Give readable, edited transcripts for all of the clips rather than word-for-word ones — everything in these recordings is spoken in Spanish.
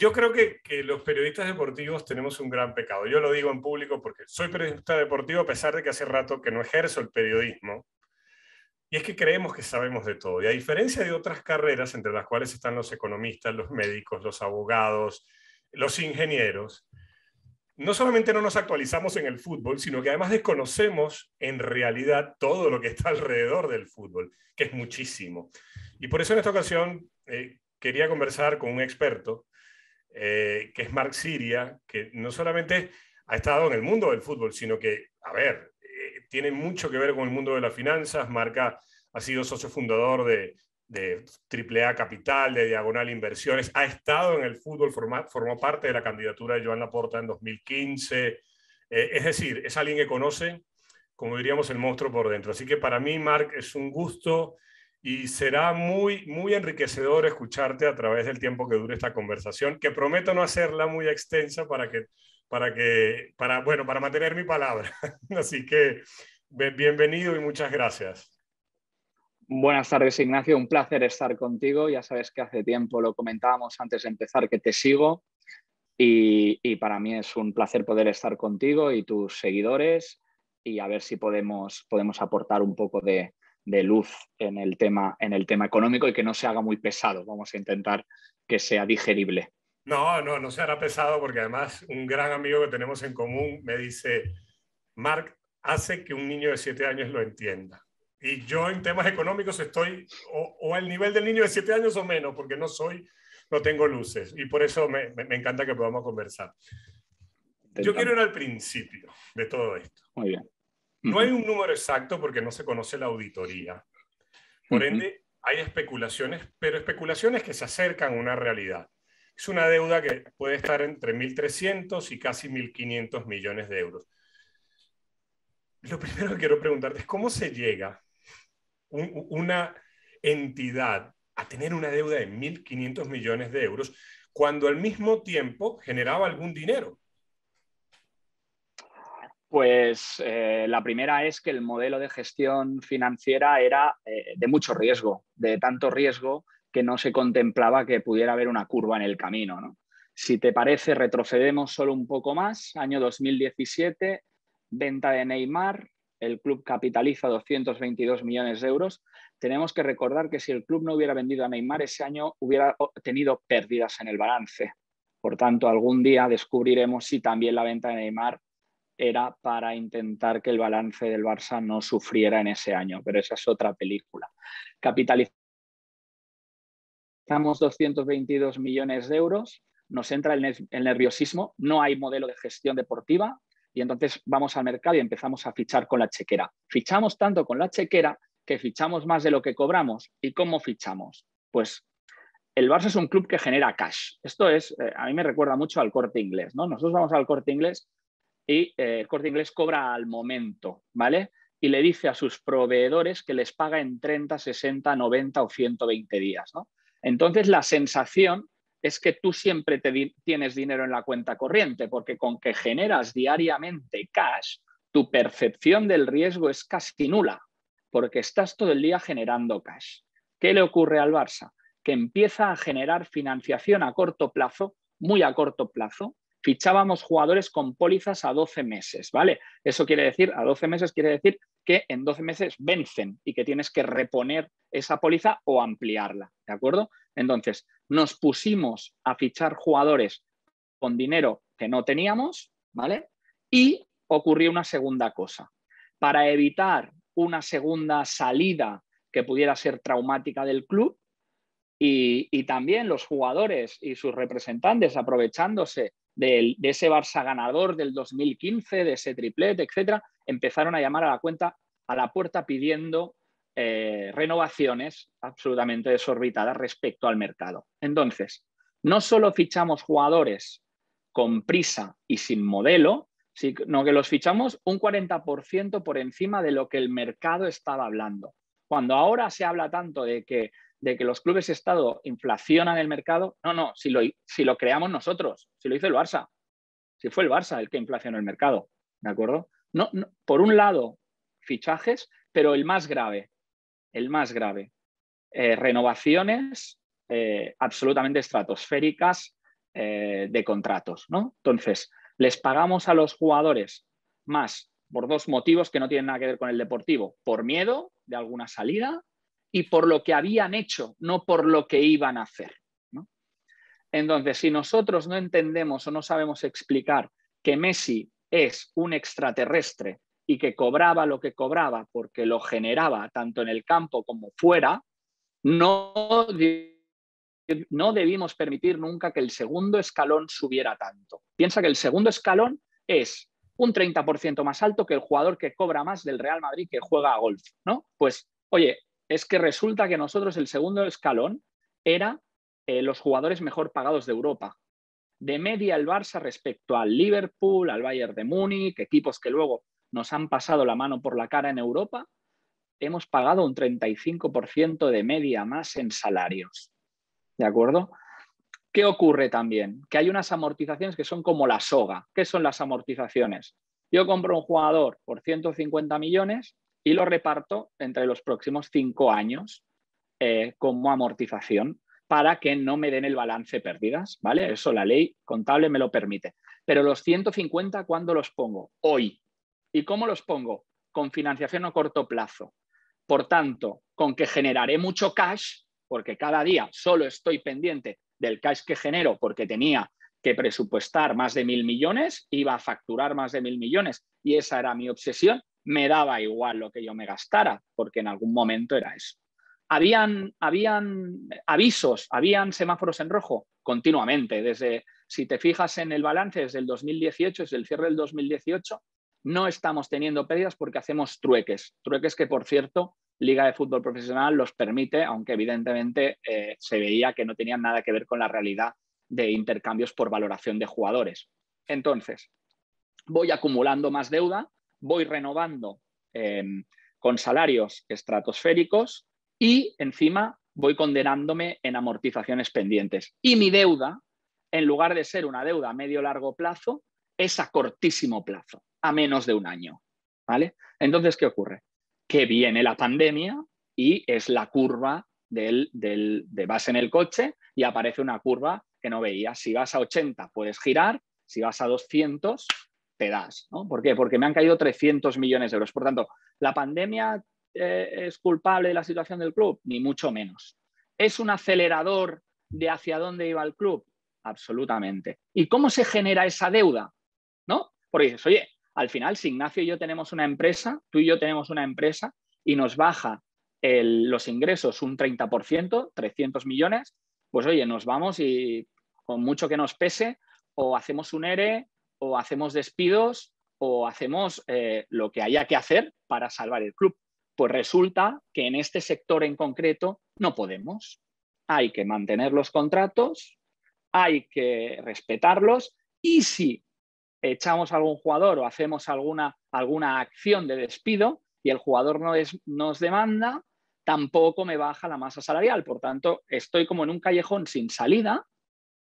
Yo creo que los periodistas deportivos tenemos un gran pecado. Yo lo digo en público porque soy periodista deportivo a pesar de que hace rato que no ejerzo el periodismo. Y es que creemos que sabemos de todo. Y a diferencia de otras carreras, entre las cuales están los economistas, los médicos, los abogados, los ingenieros, no solamente no nos actualizamos en el fútbol, sino que además desconocemos en realidad todo lo que está alrededor del fútbol, que es muchísimo. Y por eso en esta ocasión quería conversar con un experto, que es Marc Siria, que no solamente ha estado en el mundo del fútbol, sino que, a ver, tiene mucho que ver con el mundo de las finanzas. Marc ha sido socio fundador de AAA Capital, de Diagonal Inversiones, ha estado en el fútbol, formó parte de la candidatura de Joan Laporta en 2015. Es decir, es alguien que conoce, como diríamos, el monstruo por dentro. Así que para mí, Marc, es un gusto y será muy, muy enriquecedor escucharte a través del tiempo que dure esta conversación, que prometo no hacerla muy extensa para mantener mi palabra. Así que bienvenido y muchas gracias. Buenas tardes, Ignacio. Un placer estar contigo. Ya sabes que hace tiempo lo comentábamos antes de empezar, que te sigo y para mí es un placer poder estar contigo y tus seguidores y a ver si podemos aportar un poco de luz en el tema económico y que no se haga muy pesado. Vamos a intentar que sea digerible. No se hará pesado porque además un gran amigo que tenemos en común me dice, Marc, hace que un niño de 7 años lo entienda. Y yo en temas económicos estoy o al nivel del niño de 7 años o menos, porque no tengo luces. Y por eso me encanta que podamos conversar. Yo quiero ir al principio de todo esto. Muy bien. No hay un número exacto porque no se conoce la auditoría. Por ende, hay especulaciones, pero especulaciones que se acercan a una realidad. Es una deuda que puede estar entre 1.300 y casi 1.500 millones de euros. Lo primero que quiero preguntarte es cómo se llega una entidad a tener una deuda de 1.500 millones de euros cuando al mismo tiempo generaba algún dinero. Pues la primera es que el modelo de gestión financiera era de mucho riesgo, de tanto riesgo que no se contemplaba que pudiera haber una curva en el camino, ¿no? Si te parece, retrocedemos solo un poco más. Año 2017, venta de Neymar, el club capitaliza 222 millones de euros. Tenemos que recordar que si el club no hubiera vendido a Neymar, ese año hubiera tenido pérdidas en el balance. Por tanto, algún día descubriremos si también la venta de Neymar era para intentar que el balance del Barça no sufriera en ese año, pero esa es otra película. Capitalizamos 222 millones de euros, nos entra el nerviosismo, no hay modelo de gestión deportiva y entonces vamos al mercado y empezamos a fichar con la chequera. Fichamos tanto con la chequera que fichamos más de lo que cobramos. ¿Y cómo fichamos? Pues el Barça es un club que genera cash. Esto es, a mí me recuerda mucho al Corte Inglés, ¿no? Nosotros vamos al Corte Inglés y Corte Inglés cobra al momento, ¿vale? Y le dice a sus proveedores que les paga en 30, 60, 90 o 120 días, ¿no? Entonces, la sensación es que tú siempre tienes dinero en la cuenta corriente, porque con que generas diariamente cash, tu percepción del riesgo es casi nula, porque estás todo el día generando cash. ¿Qué le ocurre al Barça? Que empieza a generar financiación a corto plazo, muy a corto plazo. Fichábamos jugadores con pólizas a 12 meses, ¿vale? Eso quiere decir, a 12 meses quiere decir que en 12 meses vencen y que tienes que reponer esa póliza o ampliarla, ¿de acuerdo? Entonces, nos pusimos a fichar jugadores con dinero que no teníamos, ¿vale? Y ocurrió una segunda cosa. Para evitar una segunda salida que pudiera ser traumática del club, y también los jugadores y sus representantes aprovechándose de ese Barça ganador del 2015, de ese triplete, etcétera, empezaron a llamar a la puerta pidiendo renovaciones absolutamente desorbitadas respecto al mercado. Entonces, no solo fichamos jugadores con prisa y sin modelo, sino que los fichamos un 40% por encima de lo que el mercado estaba hablando. Cuando ahora se habla tanto de que los clubes Estado inflacionan el mercado, si lo creamos nosotros, si lo hizo el Barça, si fue el Barça el que inflacionó el mercado, ¿de acuerdo? No, por un lado, fichajes, pero el más grave, renovaciones absolutamente estratosféricas de contratos, ¿no? Entonces, les pagamos a los jugadores más por dos motivos que no tienen nada que ver con el deportivo. Por miedo de alguna salida y por lo que habían hecho, no por lo que iban a hacer, ¿no? Entonces, si nosotros no entendemos o no sabemos explicar que Messi es un extraterrestre y que cobraba lo que cobraba porque lo generaba tanto en el campo como fuera, no debimos permitir nunca que el segundo escalón subiera tanto. Piensa que el segundo escalón es un 30% más alto que el jugador que cobra más del Real Madrid que juega a golf, ¿no? Pues, oye, es que resulta que nosotros el segundo escalón era los jugadores mejor pagados de Europa. De media el Barça respecto al Liverpool, al Bayern de Múnich, equipos que luego nos han pasado la mano por la cara en Europa, hemos pagado un 35% de media más en salarios. ¿De acuerdo? ¿Qué ocurre también? Que hay unas amortizaciones que son como la soga. ¿Qué son las amortizaciones? Yo compro un jugador por 150 millones y lo reparto entre los próximos 5 años como amortización para que no me den el balance pérdidas, ¿vale? Eso la ley contable me lo permite. Pero los 150, ¿cuándo los pongo? Hoy. ¿Y cómo los pongo? Con financiación a corto plazo. Por tanto, con que generaré mucho cash, porque cada día solo estoy pendiente del cash que genero porque tenía que presupuestar más de 1.000 millones, iba a facturar más de 1.000 millones y esa era mi obsesión, me daba igual lo que yo me gastara, porque en algún momento era eso. Habían avisos, habían semáforos en rojo continuamente. Desde, si te fijas en el balance, desde el 2018, desde el cierre del 2018, no estamos teniendo pérdidas porque hacemos trueques. Trueques que, por cierto, Liga de Fútbol Profesional los permite, aunque evidentemente se veía que no tenían nada que ver con la realidad de intercambios por valoración de jugadores. Entonces, voy acumulando más deuda, voy renovando con salarios estratosféricos y encima voy condenándome en amortizaciones pendientes. Y mi deuda, en lugar de ser una deuda a medio-largo plazo, es a cortísimo plazo, a menos de un año, ¿vale? Entonces, ¿qué ocurre? Que viene la pandemia y es la curva de vas en el coche y aparece una curva que no veías. Si vas a 80 puedes girar, si vas a 200 te das, ¿no? ¿Por qué? Porque me han caído 300 millones de euros. Por tanto, ¿la pandemia es culpable de la situación del club? Ni mucho menos. ¿Es un acelerador de hacia dónde iba el club? Absolutamente. ¿Y cómo se genera esa deuda? ¿No? Porque dices, oye, al final, si Ignacio y yo tenemos una empresa, tú y yo tenemos una empresa y nos baja los ingresos un 30%, 300 millones, pues oye, nos vamos y con mucho que nos pese, o hacemos un ERE, o hacemos despidos, o hacemos lo que haya que hacer para salvar el club. Pues resulta que en este sector en concreto no podemos. Hay que mantener los contratos, hay que respetarlos y si echamos a algún jugador o hacemos alguna acción de despido y el jugador nos demanda, tampoco me baja la masa salarial. Por tanto, estoy como en un callejón sin salida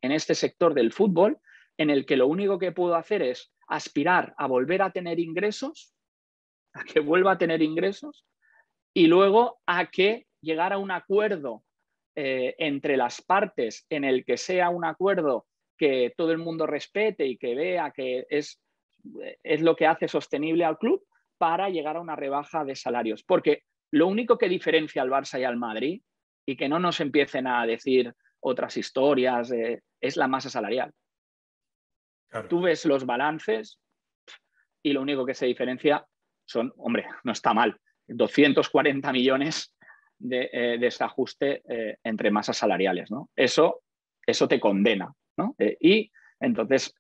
en este sector del fútbol en el que lo único que puedo hacer es aspirar a volver a tener ingresos, a que vuelva a tener ingresos y luego a que llegar a un acuerdo entre las partes en el que sea un acuerdo que todo el mundo respete y que vea que es lo que hace sostenible al club para llegar a una rebaja de salarios. Porque lo único que diferencia al Barça y al Madrid, y que no nos empiecen a decir otras historias, es la masa salarial. Claro. Tú ves los balances y lo único que se diferencia son, hombre, no está mal, 240 millones de desajuste entre masas salariales, ¿no? Eso te condena, ¿no? Y entonces,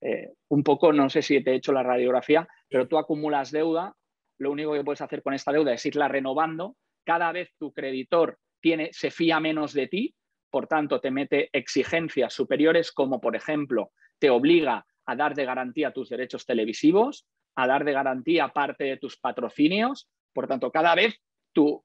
un poco, no sé si te he hecho la radiografía, pero tú acumulas deuda, lo único que puedes hacer con esta deuda es irla renovando, cada vez tu creditor se fía menos de ti, por tanto te mete exigencias superiores como, por ejemplo, te obliga a dar de garantía tus derechos televisivos, a dar de garantía parte de tus patrocinios, por tanto, cada vez tu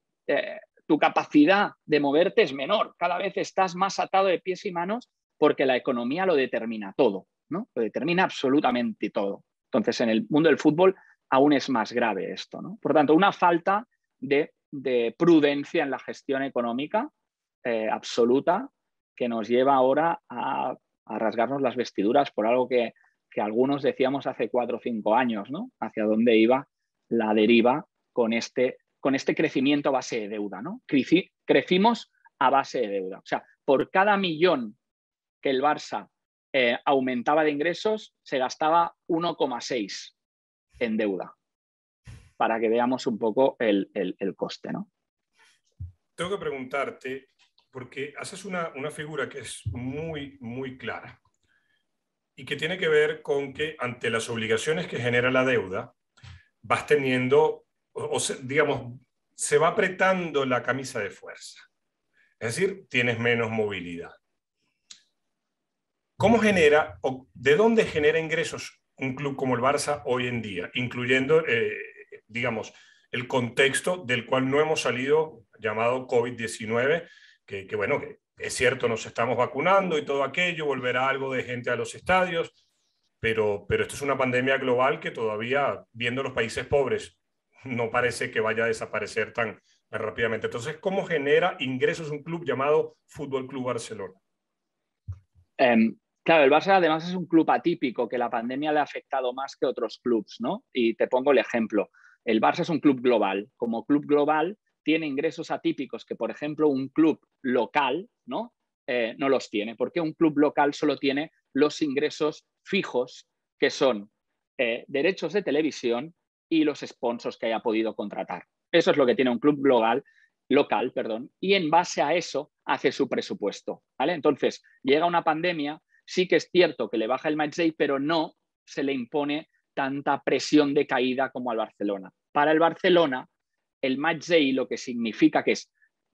capacidad de moverte es menor, cada vez estás más atado de pies y manos porque la economía lo determina todo, ¿no? Lo determina absolutamente todo. Entonces, en el mundo del fútbol aún es más grave esto, ¿no? Por tanto, una falta de prudencia en la gestión económica absoluta que nos lleva ahora a a rasgarnos las vestiduras por algo que algunos decíamos hace 4 o 5 años, ¿no? Hacia dónde iba la deriva con este crecimiento a base de deuda, ¿no? Crecimos a base de deuda. O sea, por cada millón que el Barça aumentaba de ingresos, se gastaba 1,6 en deuda, para que veamos un poco el coste, ¿no? Tengo que preguntarte, porque haces una figura que es muy, muy clara y que tiene que ver con que ante las obligaciones que genera la deuda, vas teniendo, digamos, se va apretando la camisa de fuerza. Es decir, tienes menos movilidad. ¿Cómo genera o de dónde genera ingresos un club como el Barça hoy en día, incluyendo, digamos, el contexto del cual no hemos salido, llamado COVID-19, que bueno, que es cierto, nos estamos vacunando y todo aquello, volverá algo de gente a los estadios, pero esto es una pandemia global que todavía, viendo los países pobres, no parece que vaya a desaparecer tan rápidamente. Entonces, ¿cómo genera ingresos un club llamado Fútbol Club Barcelona? Claro, el Barça además es un club atípico que la pandemia le ha afectado más que otros clubs, ¿no? Y te pongo el ejemplo. El Barça es un club global. Como club global tiene ingresos atípicos que, por ejemplo, un club local, ¿no? No los tiene, porque un club local solo tiene los ingresos fijos, que son derechos de televisión y los sponsors que haya podido contratar. Eso es lo que tiene un club local, y en base a eso hace su presupuesto, ¿vale? Entonces, llega una pandemia, sí que es cierto que le baja el matchday, pero no se le impone tanta presión de caída como al Barcelona. Para el Barcelona, el matchday lo que significa que es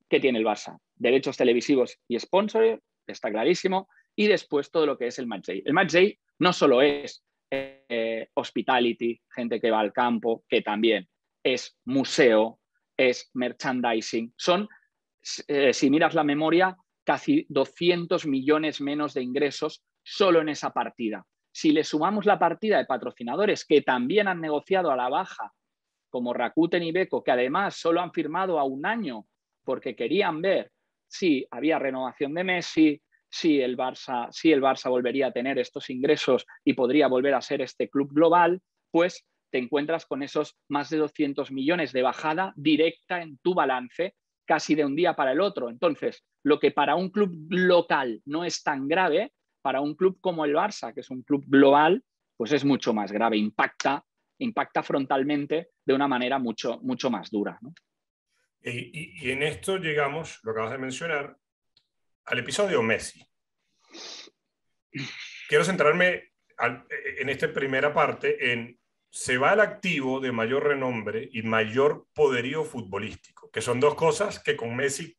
que tiene el Barça, derechos televisivos y sponsor, está clarísimo, y después todo lo que es el matchday. El matchday no solo es hospitality, gente que va al campo, que también es museo, es merchandising. Son, si miras la memoria, casi 200 millones menos de ingresos solo en esa partida. Si le sumamos la partida de patrocinadores que también han negociado a la baja, como Rakuten y Beko, que además solo han firmado a 1 año porque querían ver si había renovación de Messi, si el Barça volvería a tener estos ingresos y podría volver a ser este club global, pues te encuentras con esos más de 200 millones de bajada directa en tu balance casi de un día para el otro. Entonces, lo que para un club local no es tan grave, para un club como el Barça, que es un club global, pues es mucho más grave, impacta frontalmente de una manera mucho, mucho más dura, ¿no? Y en esto llegamos, lo acabas de mencionar, al episodio Messi. Quiero centrarme en esta primera parte en se va el activo de mayor renombre y mayor poderío futbolístico, que son dos cosas que con Messi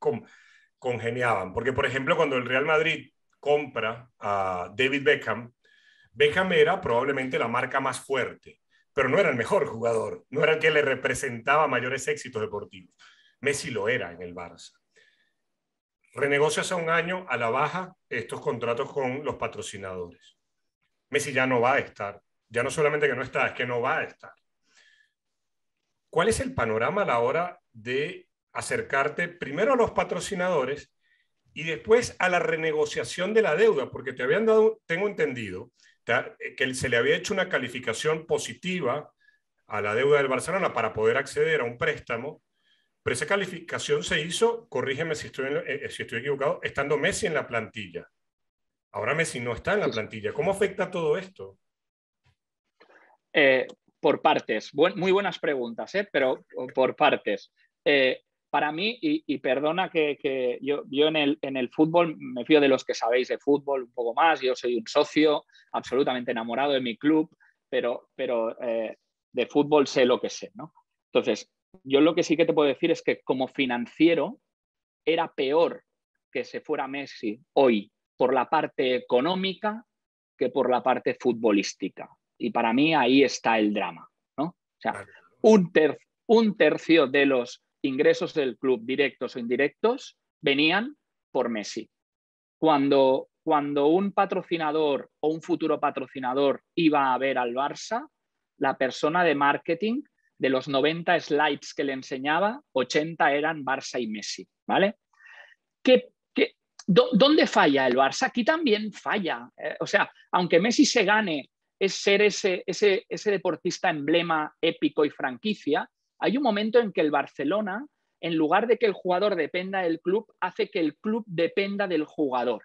congeniaban. Porque, por ejemplo, cuando el Real Madrid compra a David Beckham, Beckham era probablemente la marca más fuerte, pero no era el mejor jugador, no era el que le representaba mayores éxitos deportivos. Messi lo era en el Barça. Renegocias a 1 año a la baja estos contratos con los patrocinadores. Messi ya no va a estar. Ya no solamente que no está, es que no va a estar. ¿Cuál es el panorama a la hora de acercarte primero a los patrocinadores y después a la renegociación de la deuda? Porque te habían dado, tengo entendido, que se le había hecho una calificación positiva a la deuda del Barcelona para poder acceder a un préstamo, pero esa calificación se hizo, corrígeme si estoy equivocado, estando Messi en la plantilla. Ahora Messi no está en la plantilla. ¿Cómo afecta todo esto? Por partes. Muy buenas preguntas, pero por partes. Para mí, y perdona que yo en el fútbol me fío de los que sabéis de fútbol un poco más, yo soy un socio absolutamente enamorado de mi club, pero de fútbol sé lo que sé, ¿no? Entonces, yo lo que sí que te puedo decir es que como financiero era peor que se fuera Messi hoy por la parte económica que por la parte futbolística. Y para mí ahí está el drama, ¿no? O sea, un tercio de los ingresos del club, directos o indirectos, venían por Messi. Cuando un patrocinador o un futuro patrocinador iba a ver al Barça, la persona de marketing, de los 90 slides que le enseñaba, 80 eran Barça y Messi, ¿vale? ¿Dónde falla el Barça? Aquí también falla. O sea, aunque Messi se gane es ser ese deportista emblema épico y franquicia, hay un momento en que el Barcelona, en lugar de que el jugador dependa del club, hace que el club dependa del jugador.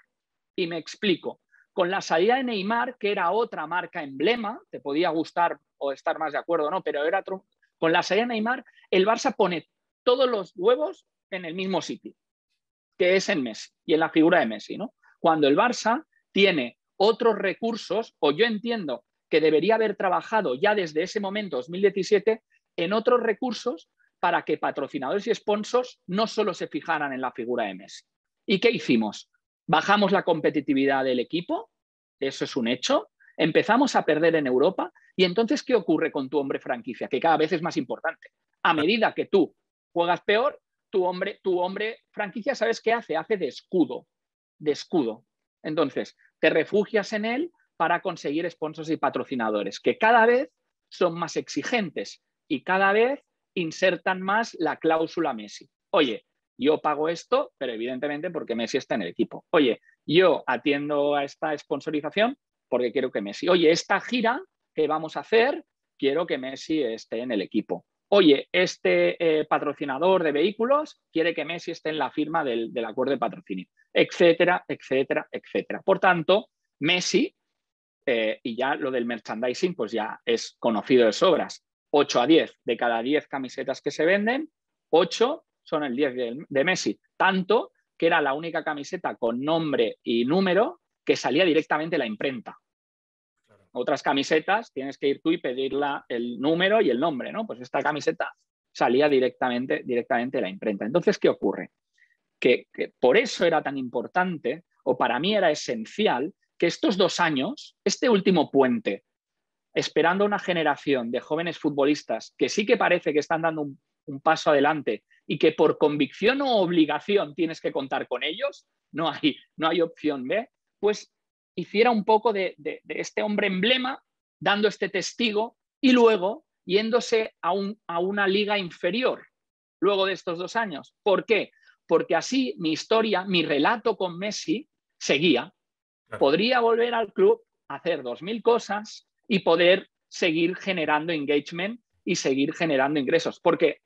Y me explico. Con la salida de Neymar, que era otra marca emblema, te podía gustar o estar más de acuerdo o no, pero era otro. Con la salida de Neymar, el Barça pone todos los huevos en el mismo sitio, que es en Messi y en la figura de Messi, ¿no? Cuando el Barça tiene otros recursos, o yo entiendo que debería haber trabajado ya desde ese momento, 2017, en otros recursos para que patrocinadores y sponsors no solo se fijaran en la figura de Messi. ¿Y qué hicimos? Bajamos la competitividad del equipo, eso es un hecho, empezamos a perder en Europa, y entonces, ¿qué ocurre con tu hombre franquicia? Que cada vez es más importante. A medida que tú juegas peor, tu hombre franquicia, ¿sabes qué hace? Hace de escudo, de escudo. Entonces, te refugias en él para conseguir sponsors y patrocinadores, que cada vez son más exigentes y cada vez insertan más la cláusula Messi. Oye, yo pago esto, pero evidentemente porque Messi está en el equipo. Oye, yo atiendo a esta sponsorización porque quiero que Messi. Oye, esta gira que vamos a hacer, quiero que Messi esté en el equipo. Oye, este patrocinador de vehículos quiere que Messi esté en la firma del acuerdo de patrocinio, etcétera, etcétera, etcétera. Por tanto, Messi, y ya lo del merchandising, pues ya es conocido de sobras. 8 a 10 de cada 10 camisetas que se venden, 8 son el 10 de Messi. Tanto que era la única camiseta con nombre y número que salía directamente de la imprenta. Otras camisetas tienes que ir tú y pedir el número y el nombre, ¿no? Pues esta camiseta salía directamente de la imprenta. Entonces, ¿qué ocurre? Que por eso era tan importante, o para mí era esencial, que estos 2 años, este último puente, esperando una generación de jóvenes futbolistas que sí que parece que están dando un paso adelante y que por convicción o obligación tienes que contar con ellos, no hay opción B, pues hiciera un poco de este hombre emblema dando este testigo y luego yéndose a una liga inferior luego de estos 2 años. ¿Por qué? Porque así mi historia, mi relato con Messi seguía. Podría volver al club, hacer 2000 cosas y poder seguir generando engagement y seguir generando ingresos. Porque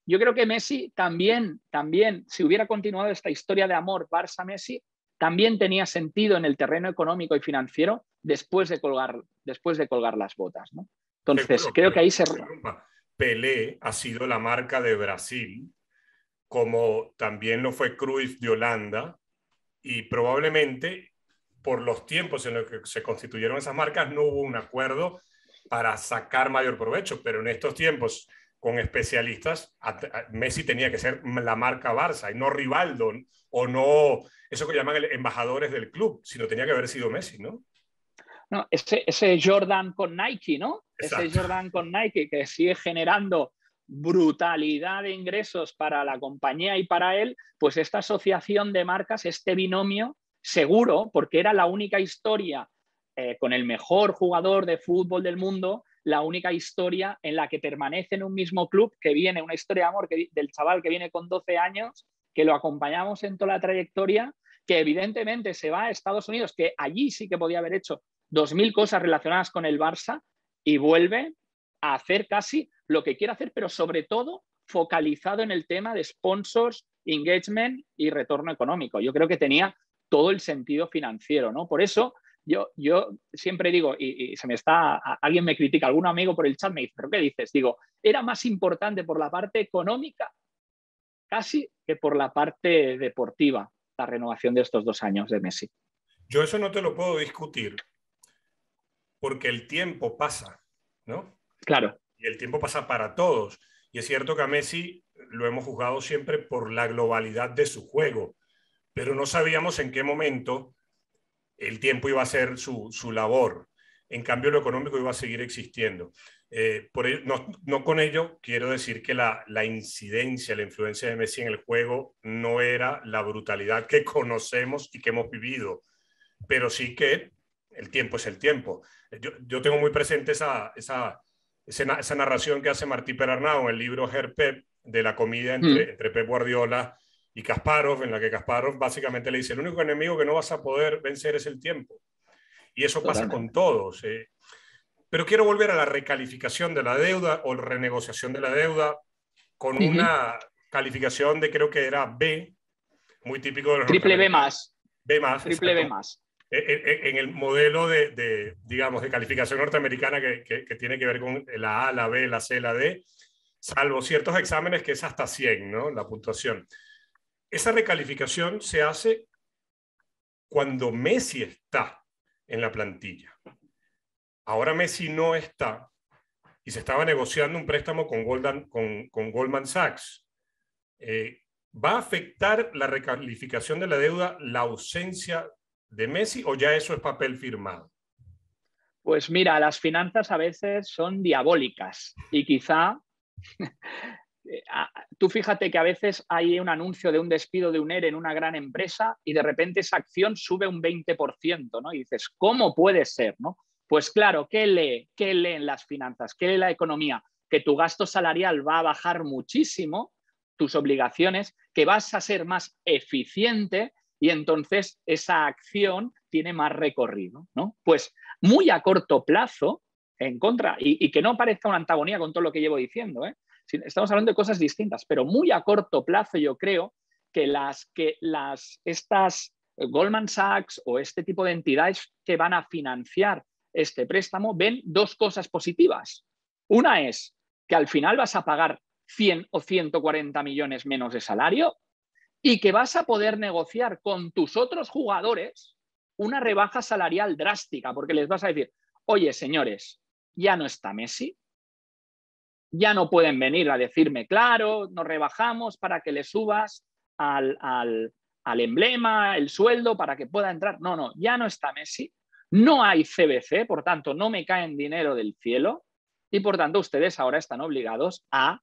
yo creo que Messi también, si hubiera continuado esta historia de amor Barça-Messi, también tenía sentido en el terreno económico y financiero después de colgar las botas, ¿no? Entonces, Seguro, creo que ahí se... Pelé ha sido la marca de Brasil, como también lo fue Cruyff de Holanda, y probablemente por los tiempos en los que se constituyeron esas marcas no hubo un acuerdo para sacar mayor provecho, pero en estos tiempos con especialistas, Messi tenía que ser la marca Barça y no Rivaldo o no eso que llaman embajadores del club, sino tenía que haber sido Messi, ¿no? No, ese Jordan con Nike, ¿no? Exacto. Ese Jordan con Nike que sigue generando brutalidad de ingresos para la compañía y para él, pues esta asociación de marcas, este binomio, seguro, porque era la única historia con el mejor jugador de fútbol del mundo, la única historia en la que permanece en un mismo club, que viene una historia de amor del chaval que viene con 12 años, que lo acompañamos en toda la trayectoria, que evidentemente se va a Estados Unidos, que allí sí que podía haber hecho 2000 cosas relacionadas con el Barça y vuelve a hacer casi lo que quiere hacer, pero sobre todo focalizado en el tema de sponsors, engagement y retorno económico. Yo creo que tenía todo el sentido financiero, ¿no? Por eso yo siempre digo, y se me está, alguien me critica, algún amigo por el chat me dice, ¿pero qué dices? Digo, era más importante por la parte económica casi que por la parte deportiva, la renovación de estos 2 años de Messi. Yo eso no te lo puedo discutir, porque el tiempo pasa, ¿no? Claro. Y el tiempo pasa para todos. Y es cierto que a Messi lo hemos juzgado siempre por la globalidad de su juego, pero no sabíamos en qué momento el tiempo iba a ser su labor. En cambio, lo económico iba a seguir existiendo. Por ello, no con ello quiero decir que la incidencia, la influencia de Messi en el juego no era la brutalidad que conocemos y que hemos vivido, pero sí que el tiempo es el tiempo. Yo tengo muy presente esa narración que hace Martí Perarnau en el libro Her Pep, de la comida entre Pep Guardiola y Kasparov, en la que Kasparov básicamente le dice, el único enemigo que no vas a poder vencer es el tiempo. Y eso pasa con todos. Pero quiero volver a la recalificación de la deuda o renegociación de la deuda con una calificación de, creo que era B, muy típico de los Triple B norteamericanos. B más, triple B más. En el modelo digamos, de calificación norteamericana que tiene que ver con la A, la B, la C, la D, salvo ciertos exámenes que es hasta 100, ¿no? La puntuación. Esa recalificación se hace cuando Messi está en la plantilla. Ahora Messi no está y se estaba negociando un préstamo con Goldman Sachs. ¿Va a afectar la recalificación de la deuda la ausencia de Messi o ya eso es papel firmado? Pues mira, las finanzas a veces son diabólicas y quizá tú fíjate que a veces hay un anuncio de un despido de un ERE en una gran empresa y de repente esa acción sube un 20%, ¿no? Y dices, ¿cómo puede ser, no? Pues claro, ¿qué leen las finanzas? ¿Qué lee la economía? Que tu gasto salarial va a bajar muchísimo, tus obligaciones, que vas a ser más eficiente y entonces esa acción tiene más recorrido, ¿no? Pues muy a corto plazo, en contra, y que no parezca una antagonía con todo lo que llevo diciendo, ¿eh? Estamos hablando de cosas distintas, pero muy a corto plazo yo creo que estas Goldman Sachs o este tipo de entidades que van a financiar este préstamo ven dos cosas positivas. Una es que al final vas a pagar 100 o 140 millones menos de salario y que vas a poder negociar con tus otros jugadores una rebaja salarial drástica, porque les vas a decir, oye, señores, ya no está Messi, ya no pueden venir a decirme, claro, nos rebajamos para que le subas al emblema, el sueldo, para que pueda entrar. No, ya no está Messi, no hay CBC, por tanto, no me caen dinero del cielo y por tanto ustedes ahora están obligados a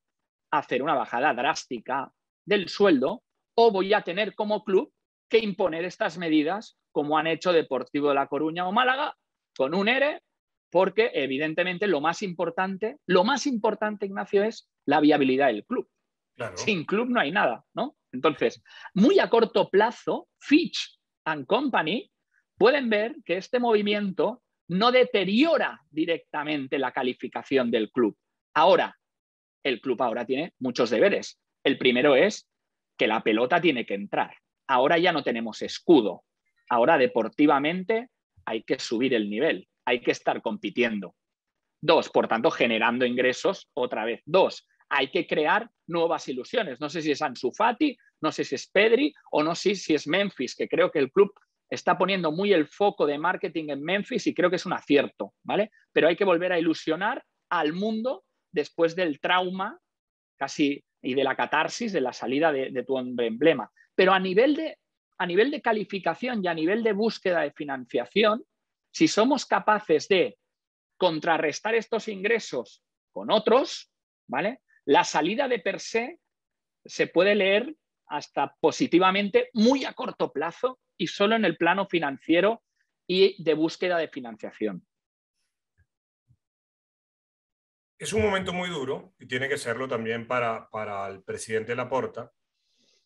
hacer una bajada drástica del sueldo o voy a tener como club que imponer estas medidas como han hecho Deportivo de La Coruña o Málaga con un ERE, porque evidentemente lo más importante, Ignacio, es la viabilidad del club. Claro. Sin club no hay nada, ¿no? Entonces, muy a corto plazo, Fitch and Company pueden ver que este movimiento no deteriora directamente la calificación del club. Ahora, el club ahora tiene muchos deberes. El primero es que la pelota tiene que entrar. Ahora ya no tenemos escudo. Ahora deportivamente hay que subir el nivel, hay que estar compitiendo. 2, por tanto, generando ingresos otra vez. 2, hay que crear nuevas ilusiones. No sé si es Ansu Fati, no sé si es Pedri o no sé si es Memphis, que creo que el club está poniendo muy el foco de marketing en Memphis y creo que es un acierto, ¿vale? Pero hay que volver a ilusionar al mundo después del trauma casi y de la catarsis de la salida de tu hombre emblema. Pero a nivel de calificación y a nivel de búsqueda de financiación, si somos capaces de contrarrestar estos ingresos con otros, ¿vale? La salida de per se puede leer hasta positivamente muy a corto plazo y solo en el plano financiero y de búsqueda de financiación. Es un momento muy duro y tiene que serlo también para el presidente Laporta,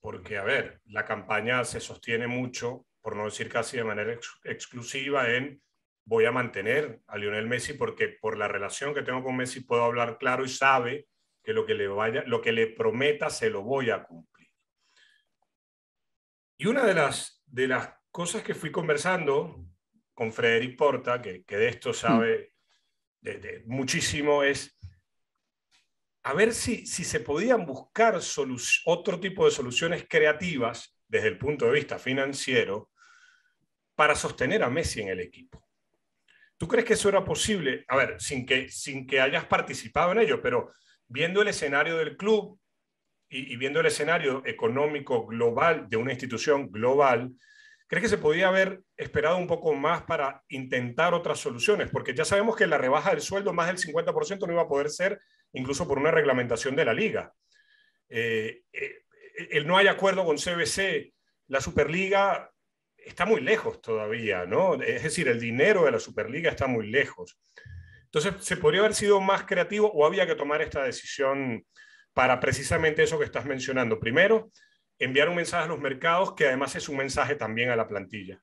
porque, a ver, la campaña se sostiene mucho, por no decir casi de manera exclusiva, en voy a mantener a Lionel Messi porque por la relación que tengo con Messi puedo hablar claro y sabe que lo que le prometa se lo voy a cumplir. Y una de las cosas que fui conversando con Frederic Porta, que de esto sabe muchísimo, es a ver si se podían buscar otro tipo de soluciones creativas desde el punto de vista financiero para sostener a Messi en el equipo. ¿Tú crees que eso era posible? A ver, sin que hayas participado en ello, pero viendo el escenario del club y viendo el escenario económico global de una institución global, ¿crees que se podía haber esperado un poco más para intentar otras soluciones? Porque ya sabemos que la rebaja del sueldo más del 50% no iba a poder ser incluso por una reglamentación de la liga. No hay acuerdo con CBC, la Superliga está muy lejos todavía, ¿no? Es decir, el dinero de la Superliga está muy lejos. Entonces, ¿se podría haber sido más creativo o había que tomar esta decisión para precisamente eso que estás mencionando? Primero, enviar un mensaje a los mercados que además es un mensaje también a la plantilla?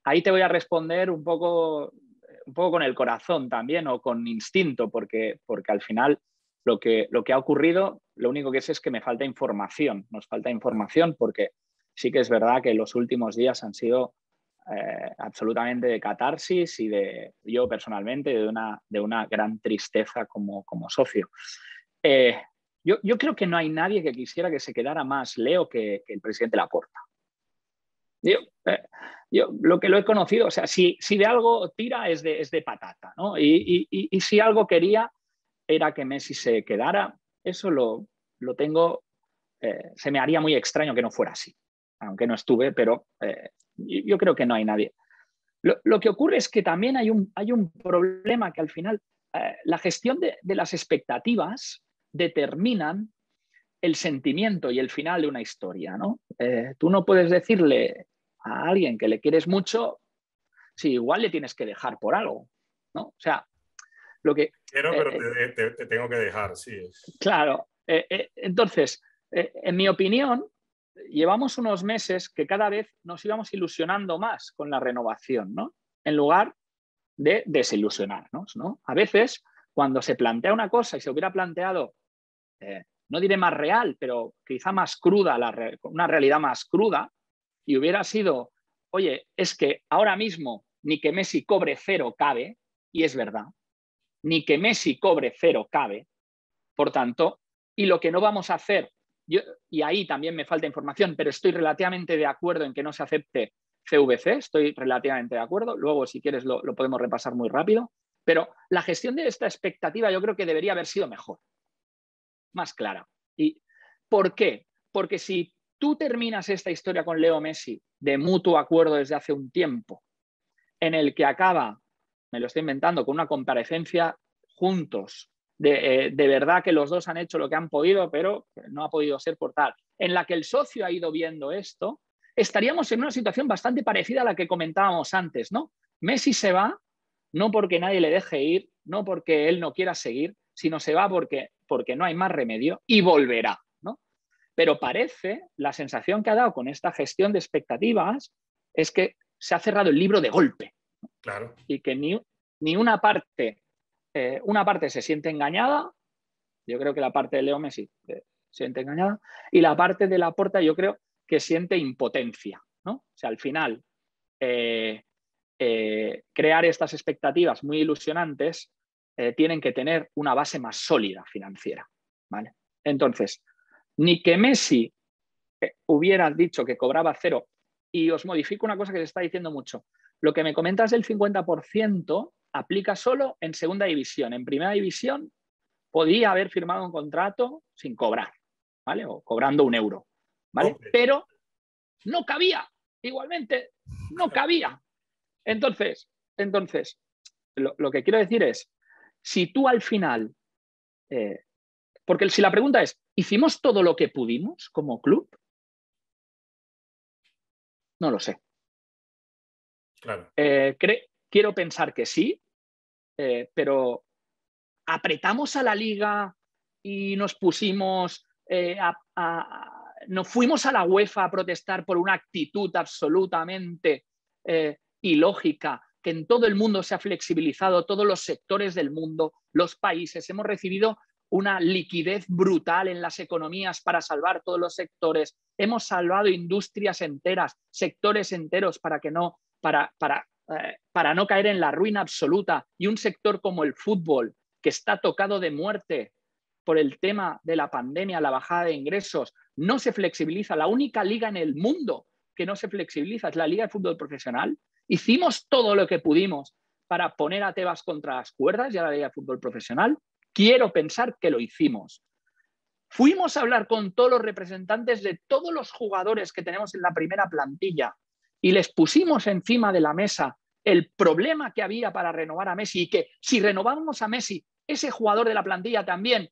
Ahí te voy a responder un poco con el corazón también o con instinto, porque al final lo que ha ocurrido, lo único que sé es que me falta información. Nos falta información porque sí que es verdad que los últimos días han sido absolutamente de catarsis y yo personalmente de una gran tristeza como socio. Yo creo que no hay nadie que quisiera que se quedara más Leo que el presidente Laporta. Yo lo que lo he conocido, o sea, si de algo tira es de patata, ¿no? Y si algo quería era que Messi se quedara, eso lo tengo, se me haría muy extraño que no fuera así, aunque no estuve, pero yo creo que no hay nadie. Lo que ocurre es que también hay un problema que al final la gestión de las expectativas determinan el sentimiento y el final de una historia, ¿no? Tú no puedes decirle a alguien que le quieres mucho si igual le tienes que dejar por algo, ¿no? O sea, lo que... Pero te tengo que dejar, sí. Claro. Entonces, en mi opinión, llevamos unos meses que cada vez nos íbamos ilusionando más con la renovación, ¿no? En lugar de desilusionarnos, ¿no? A veces, cuando se plantea una cosa y se hubiera planteado no diré más real, pero quizá más cruda, una realidad más cruda, y hubiera sido, oye, es que ahora mismo ni que Messi cobre cero cabe, y es verdad, ni que Messi cobre cero cabe, por tanto, y lo que no vamos a hacer, y ahí también me falta información, pero estoy relativamente de acuerdo en que no se acepte CVC, estoy relativamente de acuerdo, luego si quieres lo podemos repasar muy rápido, pero la gestión de esta expectativa yo creo que debería haber sido mejor, más clara. ¿Y por qué? Porque si tú terminas esta historia con Leo Messi de mutuo acuerdo desde hace un tiempo, en el que acaba, me lo estoy inventando, con una comparecencia juntos, de verdad que los dos han hecho lo que han podido, pero no ha podido ser por tal, en la que el socio ha ido viendo esto, estaríamos en una situación bastante parecida a la que comentábamos antes, ¿no? Messi se va no porque nadie le deje ir, no porque él no quiera seguir, sino se va porque no hay más remedio y volverá, ¿no? Pero parece, la sensación que ha dado con esta gestión de expectativas es que se ha cerrado el libro de golpe, ¿no? Claro. Y que ni una parte se siente engañada, yo creo que la parte de Leo Messi se siente engañada, y la parte de Laporta yo creo que siente impotencia, ¿no? O sea, al final, crear estas expectativas muy ilusionantes tienen que tener una base más sólida financiera, ¿vale? Entonces, ni que Messi hubiera dicho que cobraba cero, y os modifico una cosa que se está diciendo mucho, lo que me comentas del 50% aplica solo en segunda división. En primera división podía haber firmado un contrato sin cobrar, ¿vale? O cobrando €1, ¿vale? Okay. Pero no cabía, igualmente no cabía. Entonces lo que quiero decir es, si tú al final, porque si la pregunta es, ¿hicimos todo lo que pudimos como club? No lo sé. Claro. Quiero pensar que sí, pero apretamos a la liga y nos pusimos, nos fuimos a la UEFA a protestar por una actitud absolutamente ilógica, que en todo el mundo se ha flexibilizado, todos los sectores del mundo, los países, hemos recibido una liquidez brutal en las economías para salvar todos los sectores, hemos salvado industrias enteras, sectores enteros para no caer en la ruina absoluta, y un sector como el fútbol, que está tocado de muerte por el tema de la pandemia, la bajada de ingresos, no se flexibiliza. La única liga en el mundo que no se flexibiliza es la Liga de Fútbol Profesional. Hicimos todo lo que pudimos para poner a Tebas contra las cuerdas y a la Liga de Fútbol Profesional. Quiero pensar que lo hicimos. Fuimos a hablar con todos los representantes de todos los jugadores que tenemos en la primera plantilla y les pusimos encima de la mesa el problema que había para renovar a Messi, y que si renovábamos a Messi, ese jugador de la plantilla también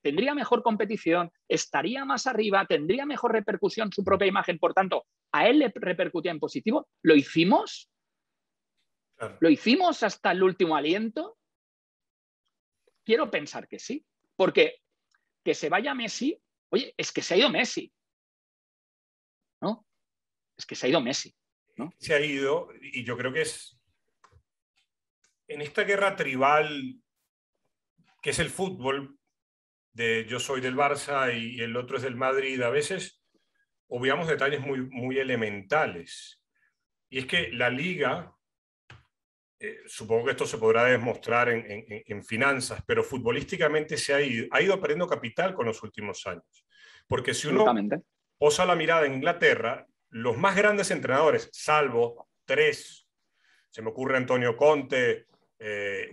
tendría mejor competición, estaría más arriba, tendría mejor repercusión su propia imagen, por tanto, a él le repercutía en positivo. ¿Lo hicimos? Claro. ¿Lo hicimos hasta el último aliento? Quiero pensar que sí, porque que se vaya Messi, oye, es que se ha ido Messi, ¿no? Es que se ha ido Messi, ¿no? Se ha ido, y yo creo que es en esta guerra tribal que es el fútbol, de yo soy del Barça y el otro es del Madrid, a veces obviamos detalles muy elementales. Y es que la liga, supongo que esto se podrá demostrar en finanzas, pero futbolísticamente ha ido perdiendo capital con los últimos años. Porque si uno posa la mirada en Inglaterra, los más grandes entrenadores, salvo 3, se me ocurre Antonio Conte,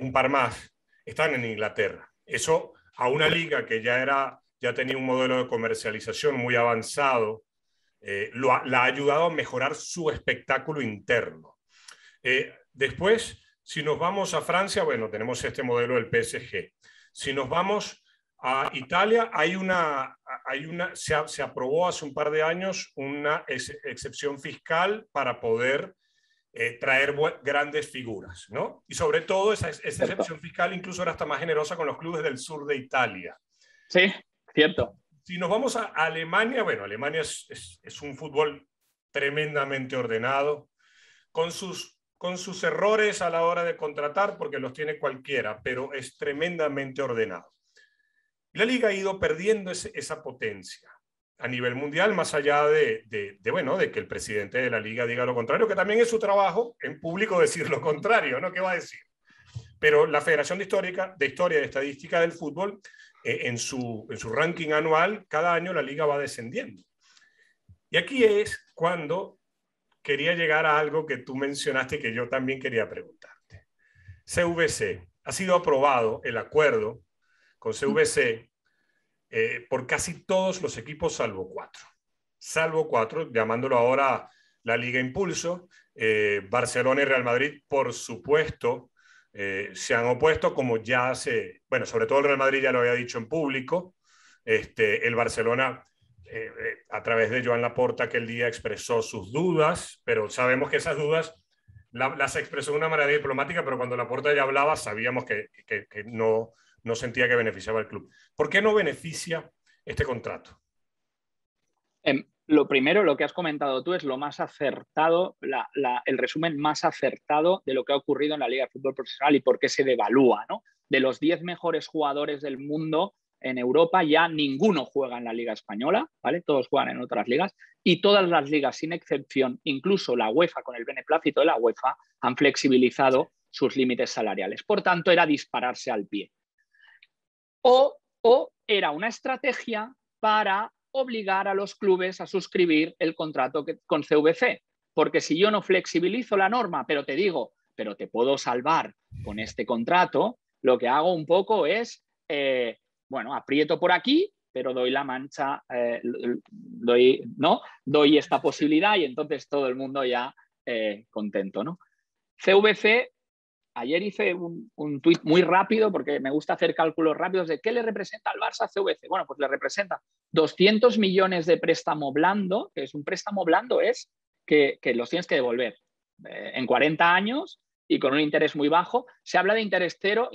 un par más, están en Inglaterra. Eso a una liga que ya tenía un modelo de comercialización muy avanzado, la ha ayudado a mejorar su espectáculo interno. Después, si nos vamos a Francia, bueno, tenemos este modelo del PSG. Si nos vamos a Italia, se aprobó hace un par de años una excepción fiscal para poder traer grandes figuras, ¿no? Y sobre todo esa excepción fiscal incluso era hasta más generosa con los clubes del sur de Italia. Sí, cierto. Si nos vamos a Alemania, bueno, Alemania es un fútbol tremendamente ordenado, con sus errores a la hora de contratar, porque los tiene cualquiera, pero es tremendamente ordenado. La liga ha ido perdiendo esa potencia a nivel mundial, más allá de que el presidente de la liga diga lo contrario, que también es su trabajo en público decir lo contrario, ¿no? ¿Qué va a decir? Pero la Federación de Historia y Estadística del Fútbol, en su ranking anual, cada año la liga va descendiendo. Y aquí es cuando quería llegar a algo que tú mencionaste que yo también quería preguntarte. CVC, ha sido aprobado el acuerdo con CVC por casi todos los equipos salvo 4, llamándolo ahora la Liga Impulso. Barcelona y Real Madrid, por supuesto, se han opuesto, como sobre todo el Real Madrid ya lo había dicho en público. El Barcelona, a través de Joan Laporta, aquel día expresó sus dudas, pero sabemos que esas dudas las expresó de una manera diplomática, pero cuando Laporta ya hablaba sabíamos que no sentía que beneficiaba al club. ¿Por qué no beneficia este contrato? Lo primero, lo que has comentado tú, es lo más acertado, el resumen más acertado de lo que ha ocurrido en la Liga de Fútbol Profesional y por qué se devalúa, ¿no? De los 10 mejores jugadores del mundo en Europa, ya ninguno juega en la Liga Española, ¿vale? Todos juegan en otras ligas, y todas las ligas, sin excepción, incluso la UEFA, con el beneplácito de la UEFA, han flexibilizado sus límites salariales. Por tanto, era dispararse al pie. O era una estrategia para obligar a los clubes a suscribir el contrato con CVC. Porque si yo no flexibilizo la norma, pero te puedo salvar con este contrato, lo que hago un poco es, aprieto por aquí, pero doy la mancha, doy esta posibilidad y entonces todo el mundo ya contento, ¿no? CVC, ayer hice un tuit muy rápido porque me gusta hacer cálculos rápidos de qué le representa al Barça a CVC. Bueno, pues le representa 200 millones de préstamo blando, que es un préstamo blando, es que los tienes que devolver en 40 años y con un interés muy bajo. Se habla de interés cero,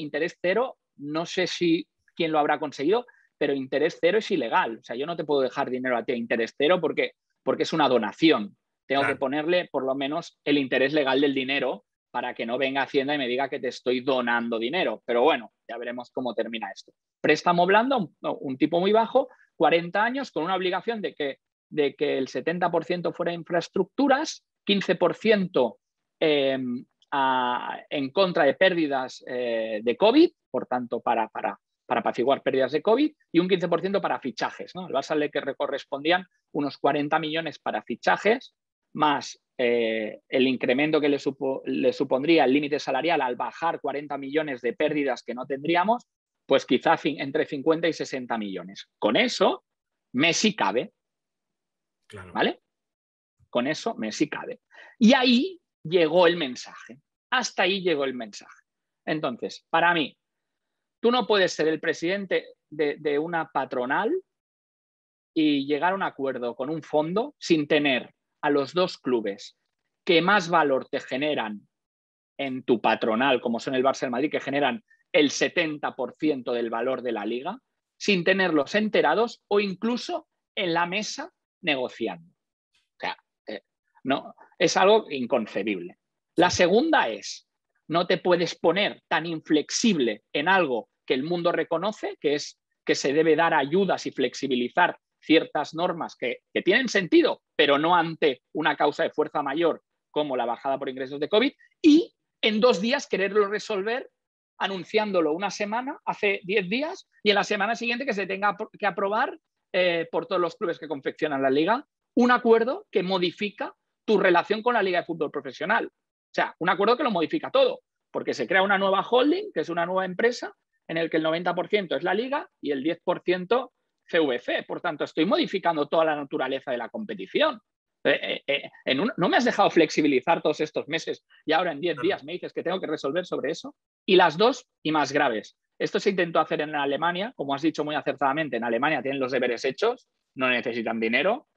no sé si quién lo habrá conseguido, pero interés cero es ilegal. O sea, yo no te puedo dejar dinero a ti a interés cero porque es una donación. Tengo que ponerle por lo menos el interés legal del dinero para que no venga Hacienda y me diga que te estoy donando dinero. Pero bueno, ya veremos cómo termina esto. Préstamo blando, un tipo muy bajo, 40 años, con una obligación de que el 70% fuera infraestructuras, 15% en contra de pérdidas de COVID, por tanto, para apaciguar pérdidas de COVID, y un 15% para fichajes, ¿no? Al Barça le correspondían unos 40 millones para fichajes, más el incremento que le supondría el límite salarial al bajar 40 millones de pérdidas que no tendríamos, pues quizá entre 50 y 60 millones. Con eso, Messi cabe. Claro. ¿Vale? Con eso, Messi cabe. Y ahí llegó el mensaje. Hasta ahí llegó el mensaje. Entonces, para mí, tú no puedes ser el presidente de una patronal y llegar a un acuerdo con un fondo sin tener a los dos clubes que más valor te generan en tu patronal, como son el Barça y el Madrid, que generan el 70% del valor de la liga, sin tenerlos enterados o incluso en la mesa negociando. O sea, no, es algo inconcebible. La segunda es, no te puedes poner tan inflexible en algo que el mundo reconoce, que es que se debe dar ayudas y flexibilizar ciertas normas que tienen sentido, pero no ante una causa de fuerza mayor como la bajada por ingresos de COVID, y en 2 días quererlo resolver anunciándolo una semana, hace 10 días, y en la semana siguiente que se tenga que aprobar por todos los clubes que confeccionan la liga, un acuerdo que modifica tu relación con la liga de fútbol profesional. O sea, un acuerdo que lo modifica todo, porque se crea una nueva holding, que es una nueva empresa, en el que el 90% es la liga y el 10% CVC. Por tanto, estoy modificando toda la naturaleza de la competición. No me has dejado flexibilizar todos estos meses y ahora en 10 días me dices que tengo que resolver sobre eso. Y las dos y más graves. Esto se intentó hacer en Alemania, como has dicho muy acertadamente, en Alemania tienen los deberes hechos, no necesitan dinero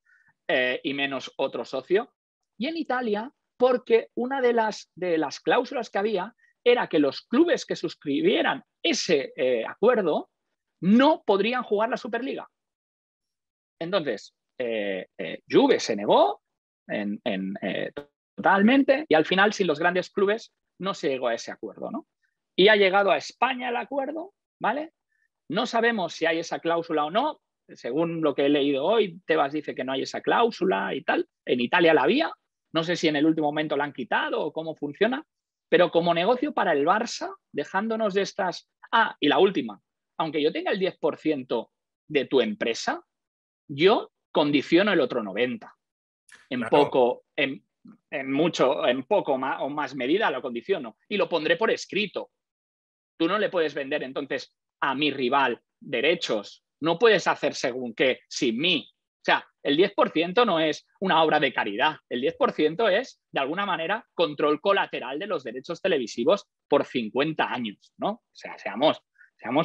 y menos otro socio. Y en Italia, porque una de las cláusulas que había era que los clubes que suscribieran ese acuerdo no podrían jugar la Superliga. Entonces, Juve se negó totalmente y al final sin los grandes clubes no se llegó a ese acuerdo, ¿no? Y ha llegado a España el acuerdo, ¿vale? No sabemos si hay esa cláusula o no. Según lo que he leído hoy, Tebas dice que no hay esa cláusula y tal. En Italia la había. No sé si en el último momento la han quitado o cómo funciona. Pero como negocio para el Barça, dejándonos de estas... Ah, y la última. Aunque yo tenga el 10% de tu empresa, yo condiciono el otro 90%. En poco, en mucho, en poco más o más medida lo condiciono. Y lo pondré por escrito. Tú no le puedes vender entonces a mi rival derechos. No puedes hacer según qué sin mí. O sea, el 10% no es una obra de caridad. El 10% es, de alguna manera, control colateral de los derechos televisivos por 50 años, ¿no? O sea, seamos